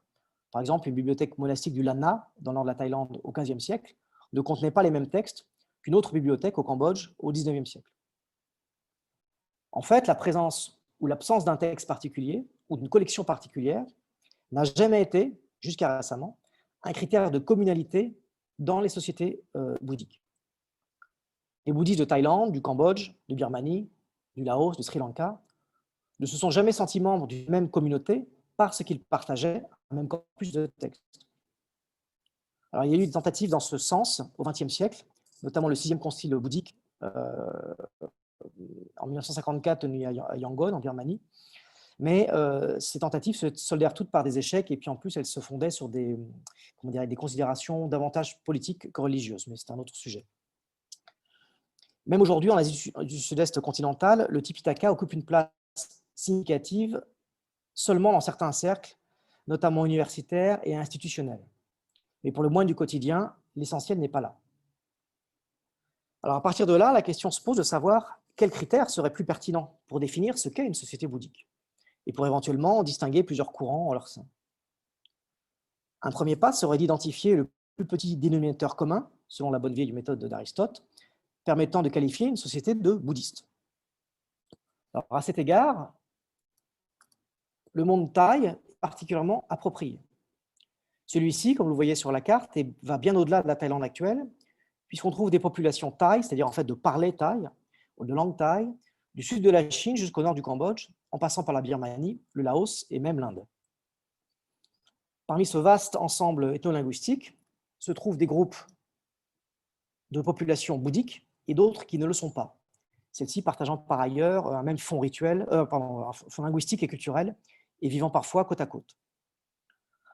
Par exemple, une bibliothèque monastique du Lanna, dans le nord de la Thaïlande, au XVe siècle, ne contenait pas les mêmes textes qu'une autre bibliothèque au Cambodge au XIXe siècle. En fait, la présence ou l'absence d'un texte particulier ou d'une collection particulière n'a jamais été, jusqu'à récemment, un critère de communalité dans les sociétés bouddhiques. Les bouddhistes de Thaïlande, du Cambodge, de Birmanie, du Laos, de Sri Lanka ne se sont jamais sentis membres d'une même communauté parce qu'ils partageaient un même corpus de textes. Alors, il y a eu des tentatives dans ce sens au XXe siècle, notamment le 6e concile bouddhique en 1954 tenu à Yangon, en Birmanie. Mais ces tentatives se soldèrent toutes par des échecs et puis en plus elles se fondaient sur des considérations davantage politiques que religieuses, mais c'est un autre sujet. Même aujourd'hui, en Asie du Sud-Est continental, le Tipitaka occupe une place significative seulement dans certains cercles, notamment universitaires et institutionnels. Mais pour le moins du quotidien, l'essentiel n'est pas là. Alors à partir de là, la question se pose de savoir quels critères seraient plus pertinents pour définir ce qu'est une société bouddhique et pour éventuellement distinguer plusieurs courants en leur sein. Un premier pas serait d'identifier le plus petit dénominateur commun, selon la bonne vieille méthode d'Aristote, permettant de qualifier une société de bouddhiste. Alors, à cet égard, le monde thaï est particulièrement approprié. Celui-ci, comme vous le voyez sur la carte, va bien au-delà de la Thaïlande actuelle, puisqu'on trouve des populations thaï, c'est-à-dire en fait de parler thaï, ou de langue thaï, du sud de la Chine jusqu'au nord du Cambodge, en passant par la Birmanie, le Laos et même l'Inde. Parmi ce vaste ensemble ethnolinguistique se trouvent des groupes de populations bouddhiques et d'autres qui ne le sont pas. Celles-ci partageant par ailleurs un même fond rituel, un fond linguistique et culturel, et vivant parfois côte à côte.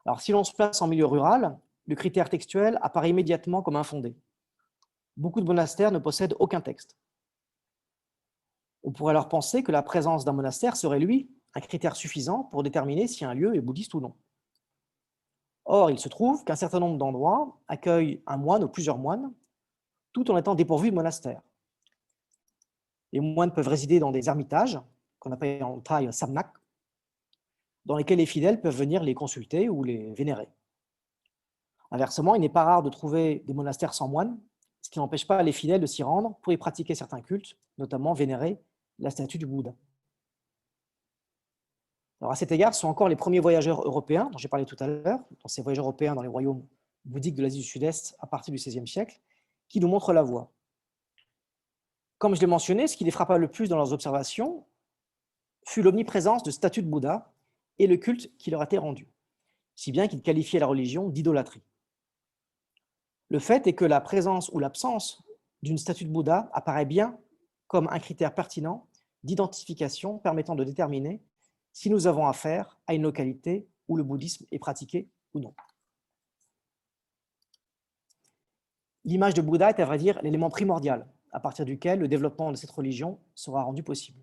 Alors, si l'on se place en milieu rural, le critère textuel apparaît immédiatement comme infondé. Beaucoup de monastères ne possèdent aucun texte. On pourrait alors penser que la présence d'un monastère serait, lui, un critère suffisant pour déterminer si un lieu est bouddhiste ou non. Or, il se trouve qu'un certain nombre d'endroits accueillent un moine ou plusieurs moines, tout en étant dépourvus de monastère. Les moines peuvent résider dans des ermitages, qu'on appelle en thaï samnak, dans lesquels les fidèles peuvent venir les consulter ou les vénérer. Inversement, il n'est pas rare de trouver des monastères sans moines, ce qui n'empêche pas les fidèles de s'y rendre pour y pratiquer certains cultes, notamment vénérer la statue du Bouddha. Alors à cet égard, ce sont encore les premiers voyageurs européens, dont j'ai parlé tout à l'heure, dans ces voyageurs européens dans les royaumes bouddhiques de l'Asie du Sud-Est à partir du XVIe siècle, qui nous montrent la voie. Comme je l'ai mentionné, ce qui les frappa le plus dans leurs observations fut l'omniprésence de statues de Bouddha et le culte qui leur était rendu, si bien qu'ils qualifiaient la religion d'idolâtrie. Le fait est que la présence ou l'absence d'une statue de Bouddha apparaît bien comme un critère pertinent d'identification permettant de déterminer si nous avons affaire à une localité où le bouddhisme est pratiqué ou non. L'image de Bouddha est à vrai dire l'élément primordial à partir duquel le développement de cette religion sera rendu possible.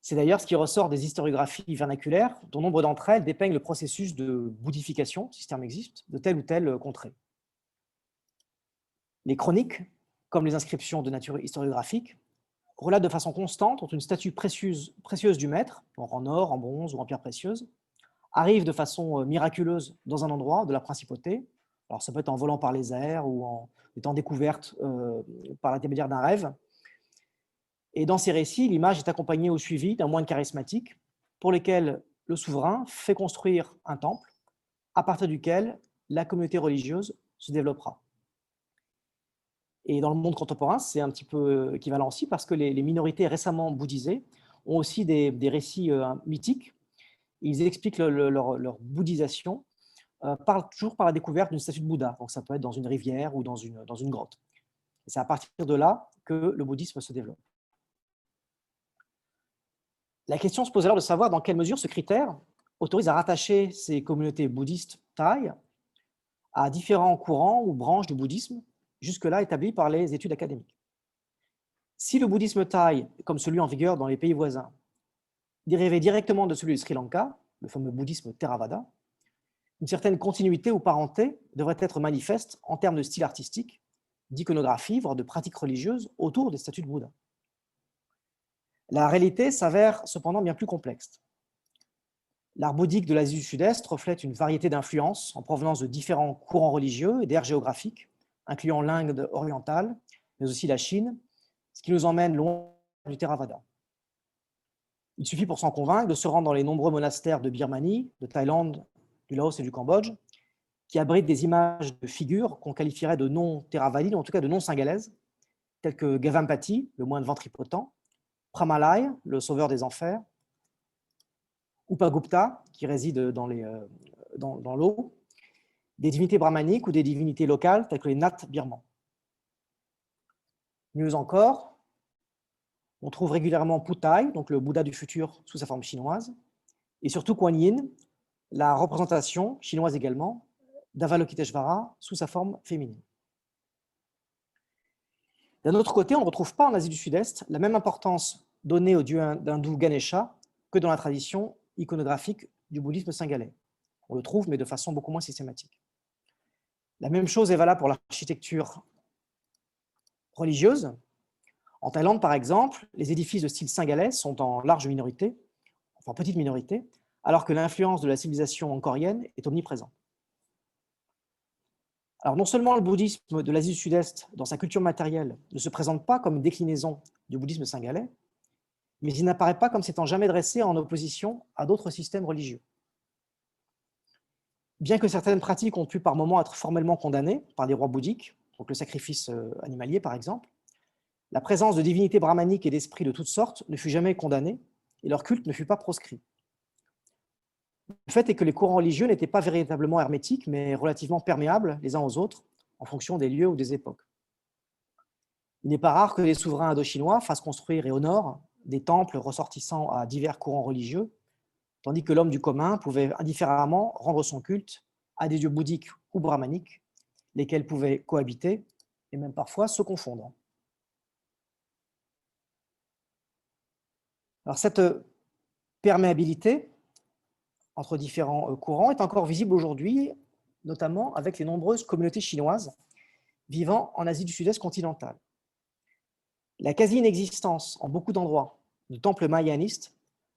C'est d'ailleurs ce qui ressort des historiographies vernaculaires, dont nombre d'entre elles dépeignent le processus de bouddhification, si ce terme existe, de telle ou telle contrée. Les chroniques, comme les inscriptions de nature historiographique, relatent de façon constante une statue précieuse du maître, en or, en bronze ou en pierre précieuse, arrive de façon miraculeuse dans un endroit de la principauté. Alors ça peut être en volant par les airs ou en étant découverte par l'intermédiaire d'un rêve. Et dans ces récits, l'image est accompagnée au suivi d'un moine charismatique pour lequel le souverain fait construire un temple à partir duquel la communauté religieuse se développera. Et dans le monde contemporain, c'est un petit peu équivalent aussi parce que les minorités récemment bouddhisées ont aussi des récits mythiques. Ils expliquent leur bouddhisation toujours par la découverte d'une statue de Bouddha. Donc ça peut être dans une rivière ou dans une grotte. Et c'est à partir de là que le bouddhisme se développe. La question se pose alors de savoir dans quelle mesure ce critère autorise à rattacher ces communautés bouddhistes thaï à différents courants ou branches du bouddhisme jusque-là établis par les études académiques. Si le bouddhisme thaï, comme celui en vigueur dans les pays voisins, dérivait directement de celui du Sri Lanka, le fameux bouddhisme Theravada, une certaine continuité ou parenté devrait être manifeste en termes de style artistique, d'iconographie, voire de pratiques religieuses autour des statues de Bouddha. La réalité s'avère cependant bien plus complexe. L'art bouddhique de l'Asie du Sud-Est reflète une variété d'influences en provenance de différents courants religieux et d'aires géographiques, incluant l'Inde orientale, mais aussi la Chine, ce qui nous emmène loin du Theravada. Il suffit pour s'en convaincre de se rendre dans les nombreux monastères de Birmanie, de Thaïlande, du Laos et du Cambodge, qui abritent des images de figures qu'on qualifierait de non-théravadies, ou en tout cas de non-singalaises, telles que Gavampati, le moine ventripotent, Pramalai, le sauveur des enfers, Upagupta, qui réside dans l'eau, des divinités brahmaniques ou des divinités locales, telles que les Naths birmans. Mieux encore, on trouve régulièrement Puthai, donc le Bouddha du futur sous sa forme chinoise, et surtout Kuan Yin, la représentation, chinoise également, d'Avalokiteshvara sous sa forme féminine. D'un autre côté, on ne retrouve pas en Asie du Sud-Est la même importance donnée au dieu hindou Ganesha que dans la tradition iconographique du bouddhisme singalais. On le trouve, mais de façon beaucoup moins systématique. La même chose est valable pour l'architecture religieuse. En Thaïlande, par exemple, les édifices de style singalais sont en large minorité, enfin petite minorité, alors que l'influence de la civilisation angkorienne est omniprésente. Alors non seulement le bouddhisme de l'Asie du Sud-Est, dans sa culture matérielle, ne se présente pas comme une déclinaison du bouddhisme singalais, mais il n'apparaît pas comme s'étant jamais dressé en opposition à d'autres systèmes religieux. Bien que certaines pratiques ont pu par moments être formellement condamnées par des rois bouddhiques, donc le sacrifice animalier par exemple, la présence de divinités brahmaniques et d'esprits de toutes sortes ne fut jamais condamnée et leur culte ne fut pas proscrit. Le fait est que les courants religieux n'étaient pas véritablement hermétiques, mais relativement perméables les uns aux autres en fonction des lieux ou des époques. Il n'est pas rare que les souverains indo-chinois fassent construire et honorent des temples ressortissant à divers courants religieux, tandis que l'homme du commun pouvait indifféremment rendre son culte à des dieux bouddhiques ou brahmaniques, lesquels pouvaient cohabiter et même parfois se confondre. Alors, cette perméabilité entre différents courants est encore visible aujourd'hui, notamment avec les nombreuses communautés chinoises vivant en Asie du Sud-Est continentale. La quasi-inexistence en beaucoup d'endroits de temples mayanistes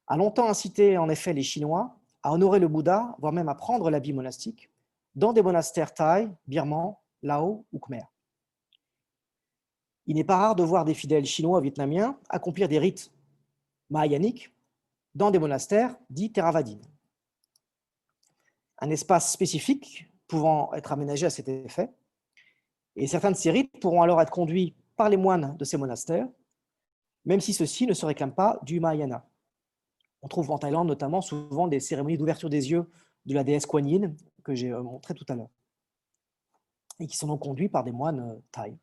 a longtemps incité en effet les Chinois à honorer le Bouddha, voire même à prendre l'habit monastique, dans des monastères thaïs, birmans, lao ou khmer. Il n'est pas rare de voir des fidèles chinois ou vietnamiens accomplir des rites mahayaniques dans des monastères dits Theravadines. Un espace spécifique pouvant être aménagé à cet effet, et certains de ces rites pourront alors être conduits par les moines de ces monastères, même si ceux-ci ne se réclament pas du Mahayana. On trouve en Thaïlande notamment souvent des cérémonies d'ouverture des yeux de la déesse Kuan Yin, que j'ai montré tout à l'heure, et qui sont donc conduits par des moines thaïs.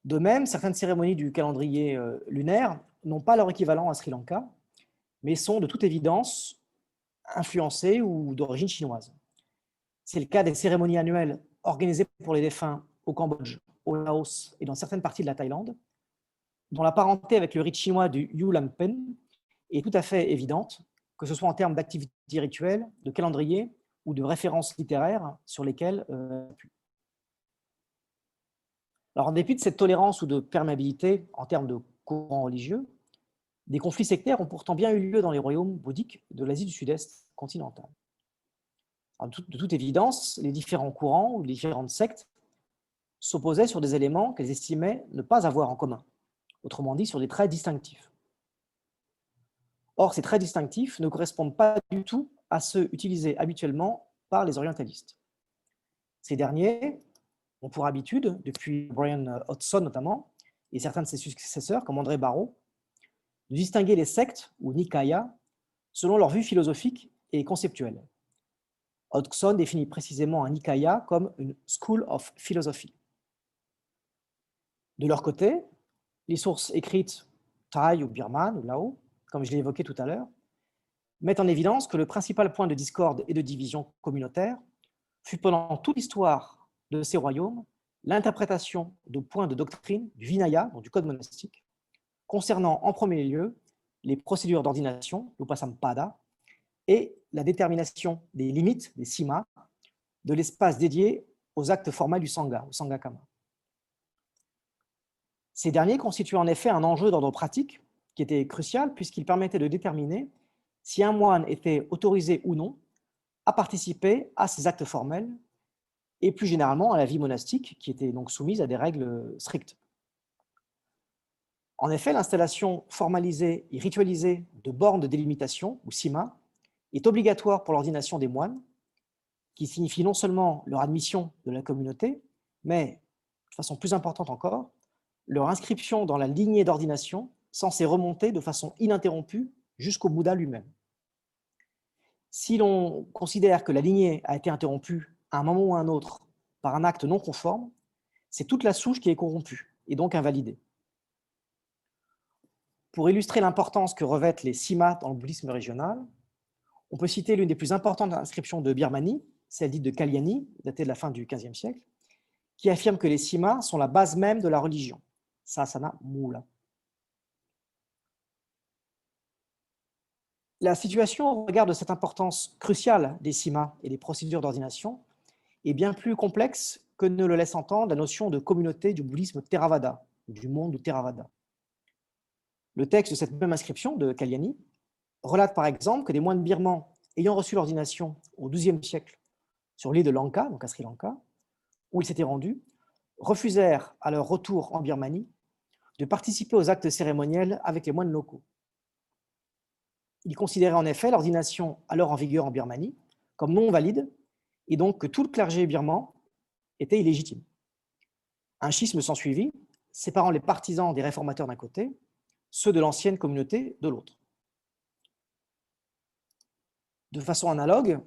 De même, certaines cérémonies du calendrier lunaire n'ont pas leur équivalent à Sri Lanka, mais sont de toute évidence influencées ou d'origine chinoise. C'est le cas des cérémonies annuelles organisées pour les défunts au Cambodge, au Laos et dans certaines parties de la Thaïlande, dont la parenté avec le rite chinois du Yu Lam Pen est tout à fait évidente, que ce soit en termes d'activités rituelles, de calendrier ou de références littéraires sur lesquelles Alors, en dépit de cette tolérance ou de perméabilité en termes de courants religieux, des conflits sectaires ont pourtant bien eu lieu dans les royaumes bouddhiques de l'Asie du Sud-Est continentale. Alors, de toute évidence, les différents courants ou les différentes sectes s'opposaient sur des éléments qu'elles estimaient ne pas avoir en commun, autrement dit sur des traits distinctifs. Or, ces traits distinctifs ne correspondent pas du tout à ceux utilisés habituellement par les orientalistes. Ces derniers ont pour habitude, depuis Brian Hodgson notamment, et certains de ses successeurs comme André Barreau, de distinguer les sectes ou nikayas selon leur vue philosophique et conceptuelle. Hodgson définit précisément un nikaya comme une school of philosophy. De leur côté, les sources écrites thaï ou birmanes ou lao, comme je l'ai évoqué tout à l'heure, mettent en évidence que le principal point de discorde et de division communautaire fut pendant toute l'histoire de ces royaumes l'interprétation de points de doctrine du Vinaya, donc du code monastique, concernant en premier lieu les procédures d'ordination, l'Upasampada, et la détermination des limites, des simas, de l'espace dédié aux actes formels du Sangha, au Sanghakama. Ces derniers constituaient en effet un enjeu d'ordre pratique qui était crucial puisqu'il permettait de déterminer si un moine était autorisé ou non à participer à ces actes formels et plus généralement à la vie monastique qui était donc soumise à des règles strictes. En effet, l'installation formalisée et ritualisée de bornes de délimitation, ou sima, est obligatoire pour l'ordination des moines, qui signifie non seulement leur admission de la communauté, mais, de façon plus importante encore, leur inscription dans la lignée d'ordination censée remonter de façon ininterrompue jusqu'au Bouddha lui-même. Si l'on considère que la lignée a été interrompue à un moment ou à un autre par un acte non conforme, c'est toute la souche qui est corrompue et donc invalidée. Pour illustrer l'importance que revêtent les simas dans le bouddhisme régional, on peut citer l'une des plus importantes inscriptions de Birmanie, celle dite de Kalyani, datée de la fin du XVe siècle, qui affirme que les simas sont la base même de la religion, Sasana Mula. La situation au regard de cette importance cruciale des simas et des procédures d'ordination est bien plus complexe que ne le laisse entendre la notion de communauté du bouddhisme Theravada, du monde du Theravada. Le texte de cette même inscription de Kalyani relate par exemple que des moines birmans ayant reçu l'ordination au XIIe siècle sur l'île de Lanka, donc à Sri Lanka, où ils s'étaient rendus, refusèrent à leur retour en Birmanie de participer aux actes cérémoniels avec les moines locaux. Ils considéraient en effet l'ordination alors en vigueur en Birmanie comme non valide et donc que tout le clergé birman était illégitime. Un schisme s'ensuivit, séparant les partisans des réformateurs d'un côté, ceux de l'ancienne communauté de l'autre. De façon analogue,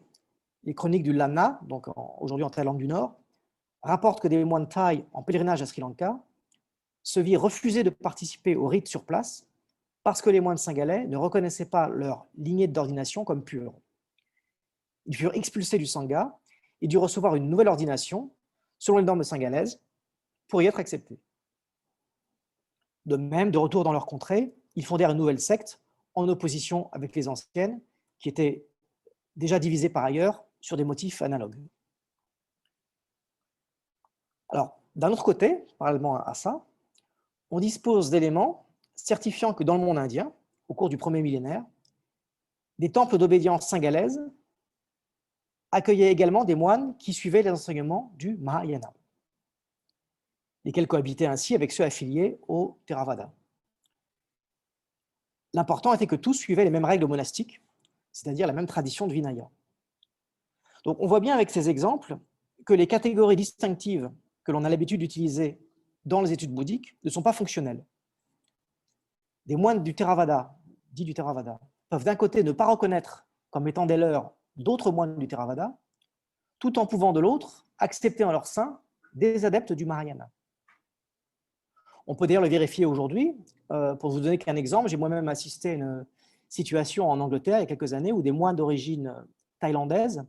les chroniques du Lamna, donc aujourd'hui en Thaïlande du Nord, rapportent que des moines thaïs en pèlerinage à Sri Lanka se virent refuser de participer au rite sur place parce que les moines singhalais ne reconnaissaient pas leur lignée d'ordination comme pure. Ils furent expulsés du Sangha et durent recevoir une nouvelle ordination selon les normes singhalaises pour y être acceptés. De même, de retour dans leur contrée, ils fondèrent une nouvelle secte en opposition avec les anciennes, qui étaient déjà divisées par ailleurs sur des motifs analogues. Alors, d'un autre côté, parallèlement à ça, on dispose d'éléments certifiant que dans le monde indien, au cours du premier millénaire, des temples d'obédience singalaise accueillaient également des moines qui suivaient les enseignements du Mahayana, lesquels cohabitaient ainsi avec ceux affiliés au Theravada. L'important était que tous suivaient les mêmes règles monastiques, c'est-à-dire la même tradition de Vinaya. Donc on voit bien avec ces exemples que les catégories distinctives que l'on a l'habitude d'utiliser dans les études bouddhiques ne sont pas fonctionnelles. Des moines du Theravada, dits du Theravada, peuvent d'un côté ne pas reconnaître comme étant des leurs d'autres moines du Theravada, tout en pouvant de l'autre accepter en leur sein des adeptes du Mahayana. On peut d'ailleurs le vérifier aujourd'hui. Pour vous donner qu'un exemple, j'ai moi-même assisté à une situation en Angleterre il y a quelques années où des moines d'origine thaïlandaise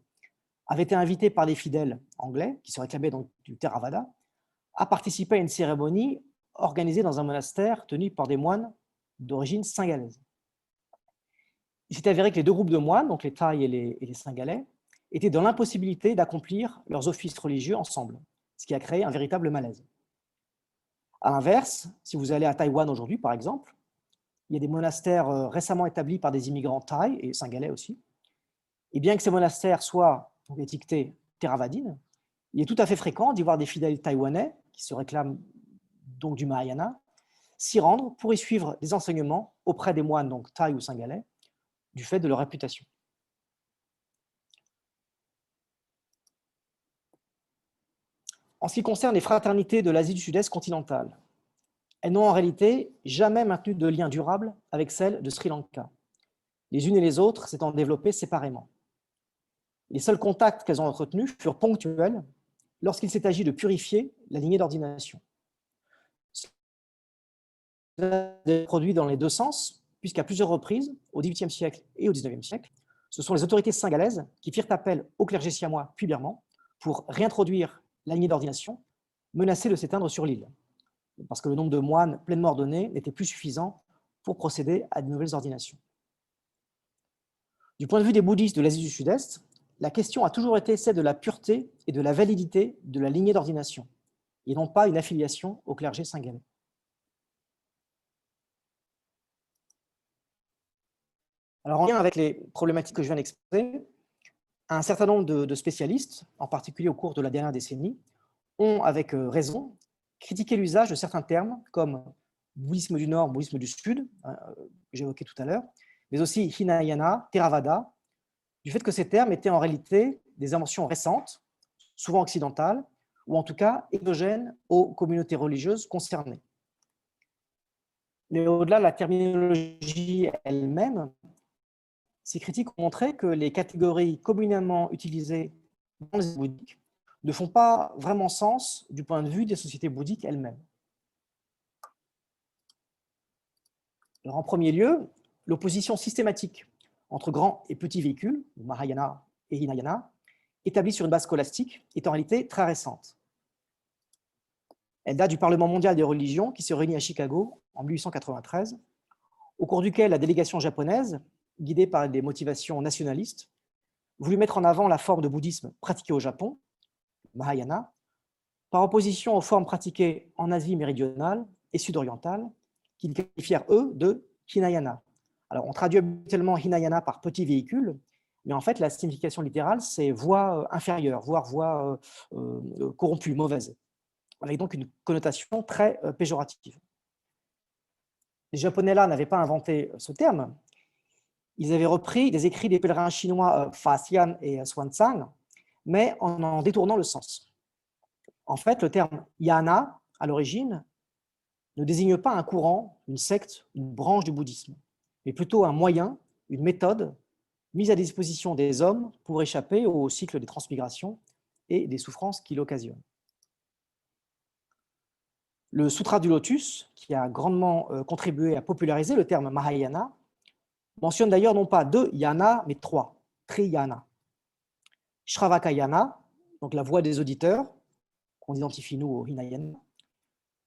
avaient été invités par des fidèles anglais, qui se réclamaient donc du Theravada, à participer à une cérémonie organisée dans un monastère tenu par des moines d'origine singalaise. Il s'est avéré que les deux groupes de moines, donc les Thaïs et les Singalais, étaient dans l'impossibilité d'accomplir leurs offices religieux ensemble, ce qui a créé un véritable malaise. À l'inverse, si vous allez à Taïwan aujourd'hui, par exemple, il y a des monastères récemment établis par des immigrants thaïs et singalais aussi. Et bien que ces monastères soient étiquetés Theravadines, il est tout à fait fréquent d'y voir des fidèles taïwanais qui se réclament donc du Mahayana s'y rendre pour y suivre des enseignements auprès des moines donc thaïs ou singalais du fait de leur réputation. En ce qui concerne les fraternités de l'Asie du Sud-Est continentale, elles n'ont en réalité jamais maintenu de lien durable avec celles de Sri Lanka, les unes et les autres s'étant développées séparément. Les seuls contacts qu'elles ont entretenus furent ponctuels lorsqu'il s'est agi de purifier la lignée d'ordination. Cela s'est produit dans les deux sens, puisqu'à plusieurs reprises, au XVIIIe siècle et au XIXe siècle, ce sont les autorités singalaises qui firent appel au clergé siamois puis birman pour réintroduire la lignée d'ordination menacée de s'éteindre sur l'île, parce que le nombre de moines pleinement ordonnés n'était plus suffisant pour procéder à de nouvelles ordinations. Du point de vue des bouddhistes de l'Asie du Sud-Est, la question a toujours été celle de la pureté et de la validité de la lignée d'ordination, et non pas une affiliation au clergé singalais. Alors, en lien avec les problématiques que je viens d'exposer, un certain nombre de spécialistes, en particulier au cours de la dernière décennie, ont, avec raison, critiqué l'usage de certains termes comme bouddhisme du Nord, bouddhisme du Sud, que j'évoquais tout à l'heure, mais aussi Hinayana, Theravada, du fait que ces termes étaient en réalité des inventions récentes, souvent occidentales, ou en tout cas exogènes aux communautés religieuses concernées. Mais au-delà de la terminologie elle-même, ces critiques ont montré que les catégories communément utilisées dans les bouddhiques ne font pas vraiment sens du point de vue des sociétés bouddhiques elles-mêmes. Alors, en premier lieu, l'opposition systématique entre grands et petits véhicules, Mahayana et Hinayana, établie sur une base scolastique, est en réalité très récente. Elle date du Parlement mondial des religions qui se réunit à Chicago en 1893, au cours duquel la délégation japonaise, guidée par des motivations nationalistes, voulut mettre en avant la forme de bouddhisme pratiquée au Japon, Mahayana, par opposition aux formes pratiquées en Asie méridionale et sud-orientale, qu'ils qualifièrent, eux, de Hinayana. Alors, on traduit habituellement Hinayana par petit véhicule, mais en fait, la signification littérale, c'est voie inférieure, voire voie corrompue, mauvaise, avec donc une connotation très péjorative. Les Japonais là n'avaient pas inventé ce terme. Ils avaient repris des écrits des pèlerins chinois Faxian et Xuanzang, mais en détournant le sens. En fait, le terme yana, à l'origine, ne désigne pas un courant, une secte, une branche du bouddhisme, mais plutôt un moyen, une méthode mise à disposition des hommes pour échapper au cycle des transmigrations et des souffrances qu'il occasionne. Le Sutra du Lotus, qui a grandement contribué à populariser le terme Mahayana, mentionne d'ailleurs non pas 2 yana, mais 3, Triyana. Shravakayana, donc la voix des auditeurs, qu'on identifie nous au Hinayana.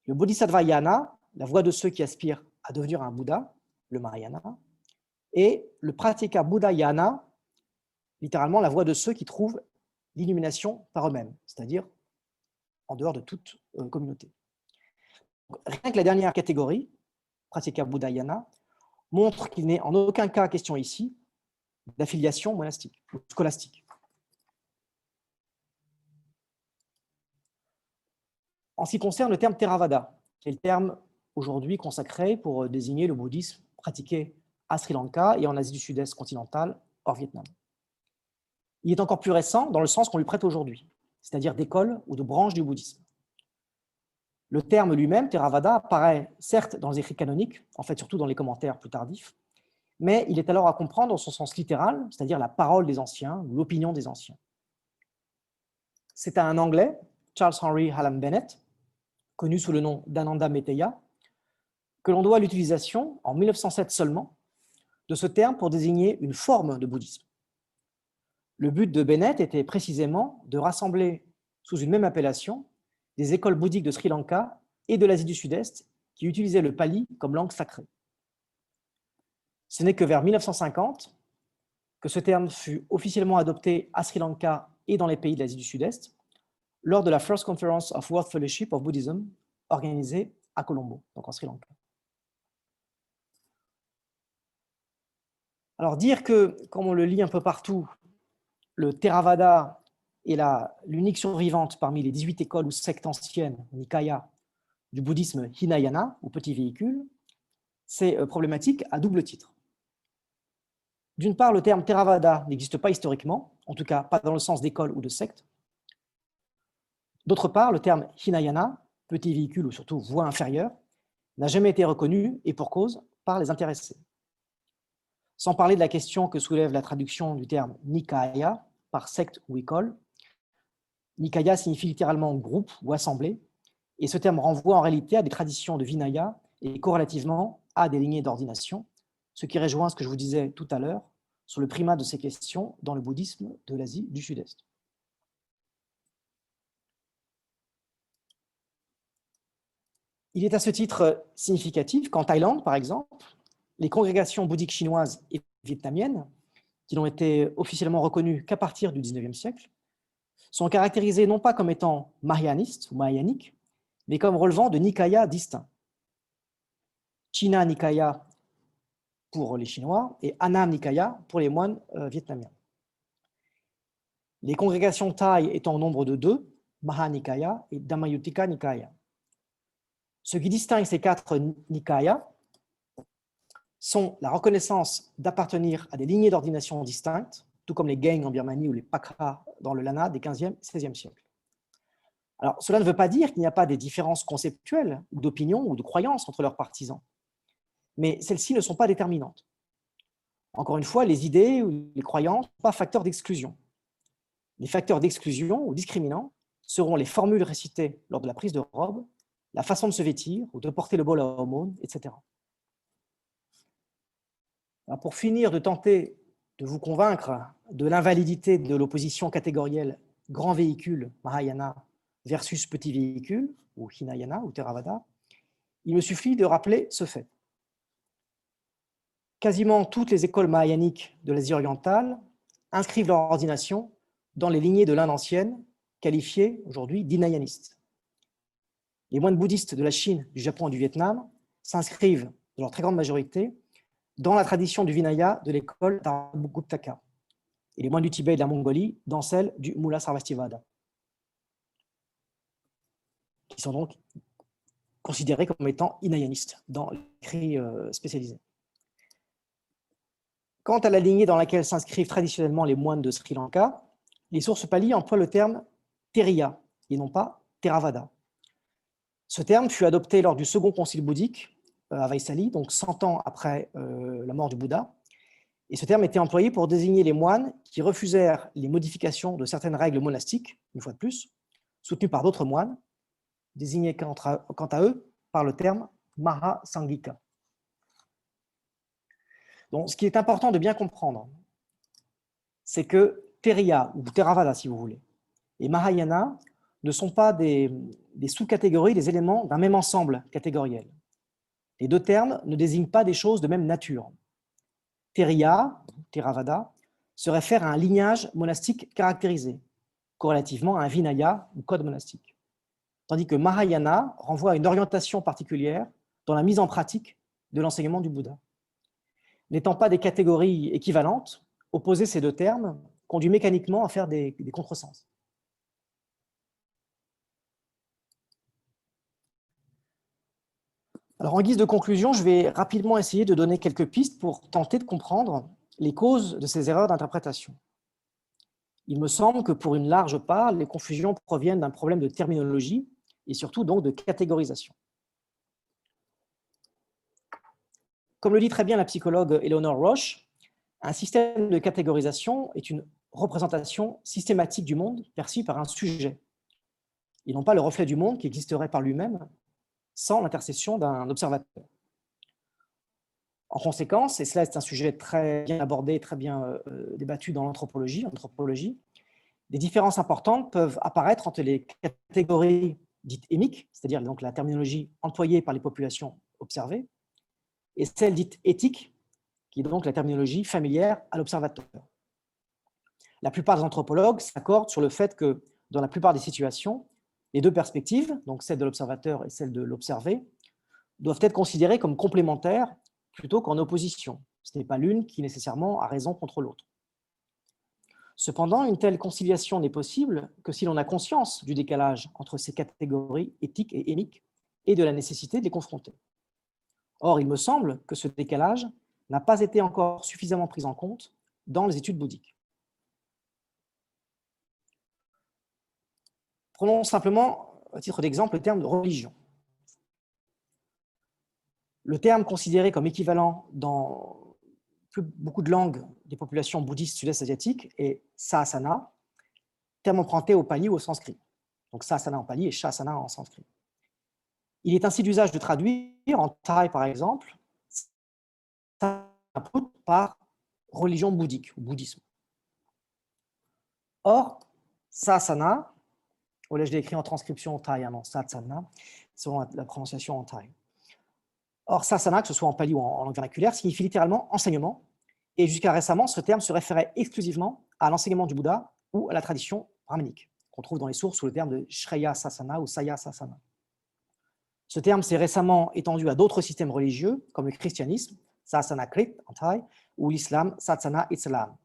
Le Bodhisattva Yana, la voix de ceux qui aspirent à devenir un Bouddha. le Mahayana, et le Pratyeka Buddhayana, littéralement la voie de ceux qui trouvent l'illumination par eux-mêmes, c'est-à-dire en dehors de toute communauté. Donc, rien que la dernière catégorie, Pratyeka Buddhayana, montre qu'il n'est en aucun cas question ici d'affiliation monastique ou scolastique. En ce qui concerne le terme Theravada, qui est le terme aujourd'hui consacré pour désigner le bouddhisme pratiqué à Sri Lanka et en Asie du Sud-Est continentale, hors Vietnam. Il est encore plus récent dans le sens qu'on lui prête aujourd'hui, c'est-à-dire d'école ou de branche du bouddhisme. Le terme lui-même, Theravada, apparaît certes dans les écrits canoniques, en fait surtout dans les commentaires plus tardifs, mais il est alors à comprendre dans son sens littéral, c'est-à-dire la parole des anciens ou l'opinion des anciens. C'est à un Anglais, Charles Henry Hallam Bennett, connu sous le nom d'Ananda Meteya, que l'on doit l'utilisation, en 1907 seulement, de ce terme pour désigner une forme de bouddhisme. Le but de Bennett était précisément de rassembler sous une même appellation des écoles bouddhiques de Sri Lanka et de l'Asie du Sud-Est qui utilisaient le pali comme langue sacrée. Ce n'est que vers 1950 que ce terme fut officiellement adopté à Sri Lanka et dans les pays de l'Asie du Sud-Est lors de la First Conference of World Fellowship of Buddhism organisée à Colombo, donc en Sri Lanka. Alors dire que, comme on le lit un peu partout, le Theravada est l'unique survivante parmi les 18 écoles ou sectes anciennes, Nikaya, du bouddhisme Hinayana, ou petit véhicule, c'est problématique à double titre. D'une part, le terme Theravada n'existe pas historiquement, en tout cas pas dans le sens d'école ou de secte. D'autre part, le terme Hinayana, petit véhicule ou surtout voie inférieure, n'a jamais été reconnu, et pour cause, par les intéressés. Sans parler de la question que soulève la traduction du terme Nikaya par secte ou école. Nikaya signifie littéralement groupe ou assemblée, et ce terme renvoie en réalité à des traditions de Vinaya et corrélativement à des lignées d'ordination, ce qui rejoint ce que je vous disais tout à l'heure sur le primat de ces questions dans le bouddhisme de l'Asie du Sud-Est. Il est à ce titre significatif qu'en Thaïlande, par exemple, les congrégations bouddhiques chinoises et vietnamiennes, qui n'ont été officiellement reconnues qu'à partir du XIXe siècle, sont caractérisées non pas comme étant mahayanistes ou mahayaniques, mais comme relevant de nikayas distincts. China Nikaya pour les Chinois et Annam Nikaya pour les moines vietnamiens. Les congrégations thaï étant au nombre de 2, Mahanikaya et Dhammayuttika Nikaya. Ce qui distingue ces 4 Nikayas sont la reconnaissance d'appartenir à des lignées d'ordination distinctes, tout comme les Gaing en Birmanie ou les Pakra dans le Lana des 15e et 16e siècles. Alors, cela ne veut pas dire qu'il n'y a pas des différences conceptuelles, ou d'opinion ou de croyances entre leurs partisans, mais celles-ci ne sont pas déterminantes. Encore une fois, les idées ou les croyances ne sont pas facteurs d'exclusion. Les facteurs d'exclusion ou discriminants seront les formules récitées lors de la prise de robe, la façon de se vêtir ou de porter le bol à aumône, etc. Alors pour finir de tenter de vous convaincre de l'invalidité de l'opposition catégorielle grand véhicule Mahayana versus petit véhicule, ou Hinayana ou Theravada, il me suffit de rappeler ce fait. Quasiment toutes les écoles mahayaniques de l'Asie orientale inscrivent leur ordination dans les lignées de l'Inde ancienne, qualifiées aujourd'hui d'hinayanistes. Les moines bouddhistes de la Chine, du Japon et du Vietnam s'inscrivent, dans leur très grande majorité, dans la tradition du Vinaya de l'école d'Arguptaka, et les moines du Tibet et de la Mongolie dans celle du Mula Sarvastivada, qui sont donc considérés comme étant hinayanistes dans l'écrit spécialisé. Quant à la lignée dans laquelle s'inscrivent traditionnellement les moines de Sri Lanka, les sources pali emploient le terme Theriya et non pas Theravada. Ce terme fut adopté lors du second concile bouddhique à Vaisali, donc 100 ans après la mort du Bouddha, et ce terme était employé pour désigner les moines qui refusèrent les modifications de certaines règles monastiques, une fois de plus, soutenues par d'autres moines, désignés quant à eux par le terme Mahasangika. Donc, ce qui est important de bien comprendre, c'est que Theriya, ou Theravada si vous voulez, et Mahayana ne sont pas des sous-catégories, des éléments d'un même ensemble catégoriel. Les deux termes ne désignent pas des choses de même nature. Theriya, Theravada, se réfère à un lignage monastique caractérisé, corrélativement à un Vinaya ou code monastique. Tandis que Mahayana renvoie à une orientation particulière dans la mise en pratique de l'enseignement du Bouddha. N'étant pas des catégories équivalentes, opposer ces deux termes conduit mécaniquement à faire des contresens. Alors, en guise de conclusion, je vais rapidement essayer de donner quelques pistes pour tenter de comprendre les causes de ces erreurs d'interprétation. Il me semble que pour une large part, les confusions proviennent d'un problème de terminologie et surtout donc de catégorisation. Comme le dit très bien la psychologue Eleanor Roche, un système de catégorisation est une représentation systématique du monde perçue par un sujet, et non pas le reflet du monde qui existerait par lui-même sans l'intercession d'un observateur. En conséquence, et cela est un sujet très bien abordé, très bien débattu dans l'anthropologie, des différences importantes peuvent apparaître entre les catégories dites émiques, c'est-à-dire donc la terminologie employée par les populations observées, et celle dite éthique, qui est donc la terminologie familière à l'observateur. La plupart des anthropologues s'accordent sur le fait que, dans la plupart des situations, les deux perspectives, donc celle de l'observateur et celle de l'observé, doivent être considérées comme complémentaires plutôt qu'en opposition. Ce n'est pas l'une qui nécessairement a raison contre l'autre. Cependant, une telle conciliation n'est possible que si l'on a conscience du décalage entre ces catégories éthiques et émiques et de la nécessité de les confronter. Or, il me semble que ce décalage n'a pas été encore suffisamment pris en compte dans les études bouddhiques. Prenons simplement, à titre d'exemple, le terme de religion. Le terme considéré comme équivalent dans beaucoup de langues des populations bouddhistes sud-est asiatiques est sahasana, terme emprunté au pali ou au sanskrit. Donc sahasana en pali et shasana en sanskrit. Il est ainsi d'usage de traduire en thaï, par exemple, par religion bouddhique ou bouddhisme. Or, sahasana, là je l'ai écrit en transcription en thaï, non, sahasana, selon la prononciation en thaï. Or, sahasana, que ce soit en pali ou en langue vernaculaire, signifie littéralement enseignement, et jusqu'à récemment, ce terme se référait exclusivement à l'enseignement du Bouddha ou à la tradition brahmanique, qu'on trouve dans les sources sous le terme de Shreya Sasana ou Saya Sasana. Ce terme s'est récemment étendu à d'autres systèmes religieux, comme le christianisme, Sasana Krit en thaï, ou l'islam, Satsana Islam,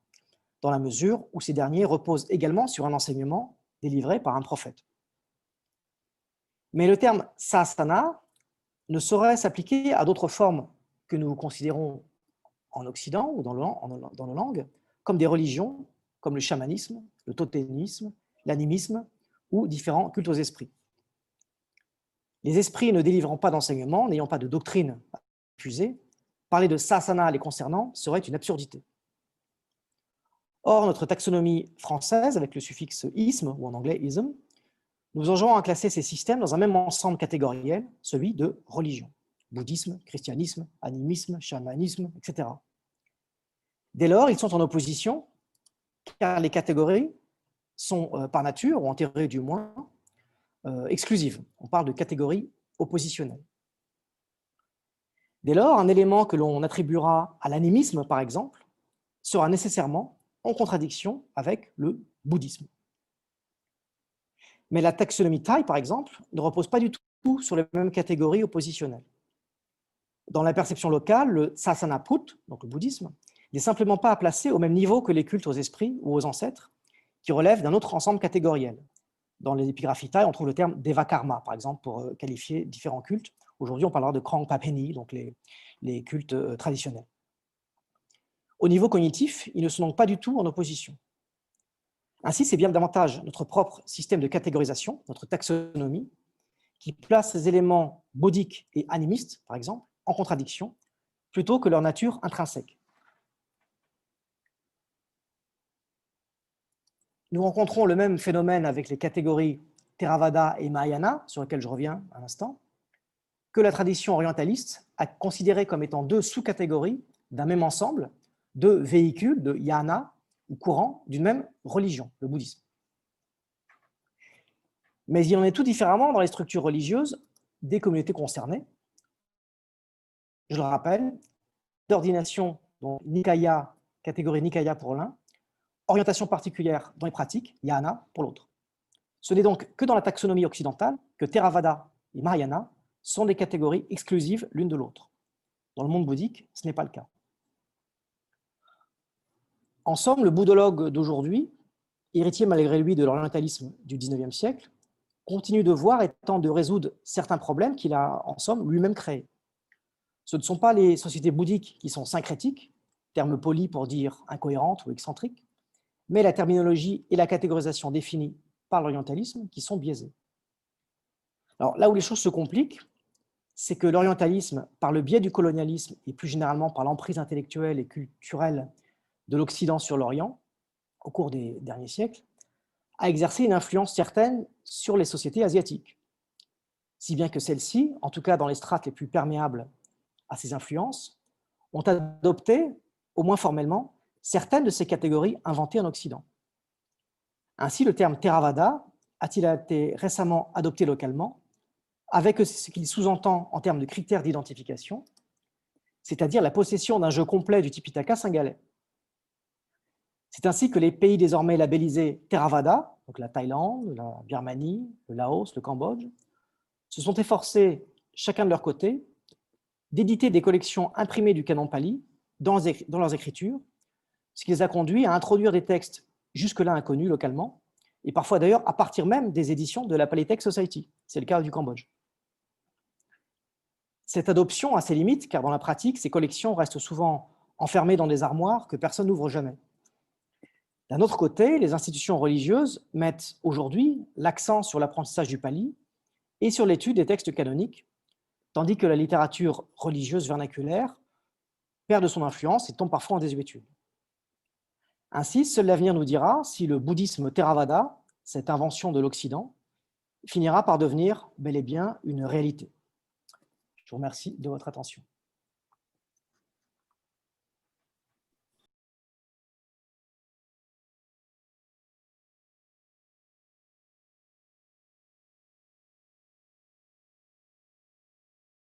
dans la mesure où ces derniers reposent également sur un enseignement délivré par un prophète. Mais le terme Sasana ne saurait s'appliquer à d'autres formes que nous considérons en Occident ou dans nos langues comme des religions, comme le chamanisme, le totémisme, l'animisme ou différents cultes aux esprits. Les esprits ne délivrant pas d'enseignement, n'ayant pas de doctrine à diffuser, parler de sasana les concernant serait une absurdité. Or, notre taxonomie française, avec le suffixe isme, ou en anglais ism, nous enjoint à classer ces systèmes dans un même ensemble catégoriel, celui de religion. Bouddhisme, christianisme, animisme, chamanisme, etc. Dès lors, ils sont en opposition, car les catégories sont par nature, ou en théorie du moins, exclusives. On parle de catégories oppositionnelles. Dès lors, un élément que l'on attribuera à l'animisme, par exemple, sera nécessairement en contradiction avec le bouddhisme. Mais la taxonomie thaï, par exemple, ne repose pas du tout sur les mêmes catégories oppositionnelles. Dans la perception locale, le sasana put, donc le bouddhisme, n'est simplement pas à placer au même niveau que les cultes aux esprits ou aux ancêtres, qui relèvent d'un autre ensemble catégoriel. Dans les épigraphies thaï, on trouve le terme devakarma, par exemple, pour qualifier différents cultes. Aujourd'hui, on parlera de krang papeni, donc les cultes traditionnels. Au niveau cognitif, ils ne sont donc pas du tout en opposition. Ainsi, c'est bien davantage notre propre système de catégorisation, notre taxonomie, qui place ces éléments bouddhiques et animistes, par exemple, en contradiction, plutôt que leur nature intrinsèque. Nous rencontrons le même phénomène avec les catégories Theravada et Mahayana, sur lesquelles je reviens un instant, que la tradition orientaliste a considéré comme étant deux sous-catégories d'un même ensemble, deux véhicules de yana ou courants d'une même religion, le bouddhisme. Mais il en est tout différemment dans les structures religieuses des communautés concernées, je le rappelle, d'ordination, donc Nikaya, catégorie Nikaya pour l'un, orientation particulière dans les pratiques, Jnana pour l'autre. Ce n'est donc que dans la taxonomie occidentale que Theravada et Mahayana sont des catégories exclusives l'une de l'autre. Dans le monde bouddhique, ce n'est pas le cas. En somme, le bouddhologue d'aujourd'hui, héritier malgré lui de l'orientalisme du XIXe siècle, continue de voir et tente de résoudre certains problèmes qu'il a, en somme, lui-même créés. Ce ne sont pas les sociétés bouddhiques qui sont syncrétiques, terme poli pour dire incohérente ou excentrique, mais la terminologie et la catégorisation définies par l'orientalisme qui sont biaisées. Alors là où les choses se compliquent, c'est que l'orientalisme, par le biais du colonialisme et plus généralement par l'emprise intellectuelle et culturelle de l'Occident sur l'Orient, au cours des derniers siècles, a exercé une influence certaine sur les sociétés asiatiques, si bien que celles-ci, en tout cas dans les strates les plus perméables à ces influences, ont adopté, au moins formellement, certaines de ces catégories inventées en Occident. Ainsi, le terme Theravada a-t-il été récemment adopté localement, avec ce qu'il sous-entend en termes de critères d'identification, c'est-à-dire la possession d'un jeu complet du Tipitaka singalais. C'est ainsi que les pays désormais labellisés Theravada, donc la Thaïlande, la Birmanie, le Laos, le Cambodge, se sont efforcés, chacun de leur côté, d'éditer des collections imprimées du canon pali dans leurs écritures, ce qui les a conduits à introduire des textes jusque-là inconnus localement, et parfois d'ailleurs à partir même des éditions de la Pali-Text Society. C'est le cas du Cambodge. Cette adoption a ses limites, car dans la pratique, ces collections restent souvent enfermées dans des armoires que personne n'ouvre jamais. D'un autre côté, les institutions religieuses mettent aujourd'hui l'accent sur l'apprentissage du pali et sur l'étude des textes canoniques, tandis que la littérature religieuse vernaculaire perd de son influence et tombe parfois en désuétude. Ainsi, seul l'avenir nous dira si le bouddhisme Theravada, cette invention de l'Occident, finira par devenir bel et bien une réalité. Je vous remercie de votre attention.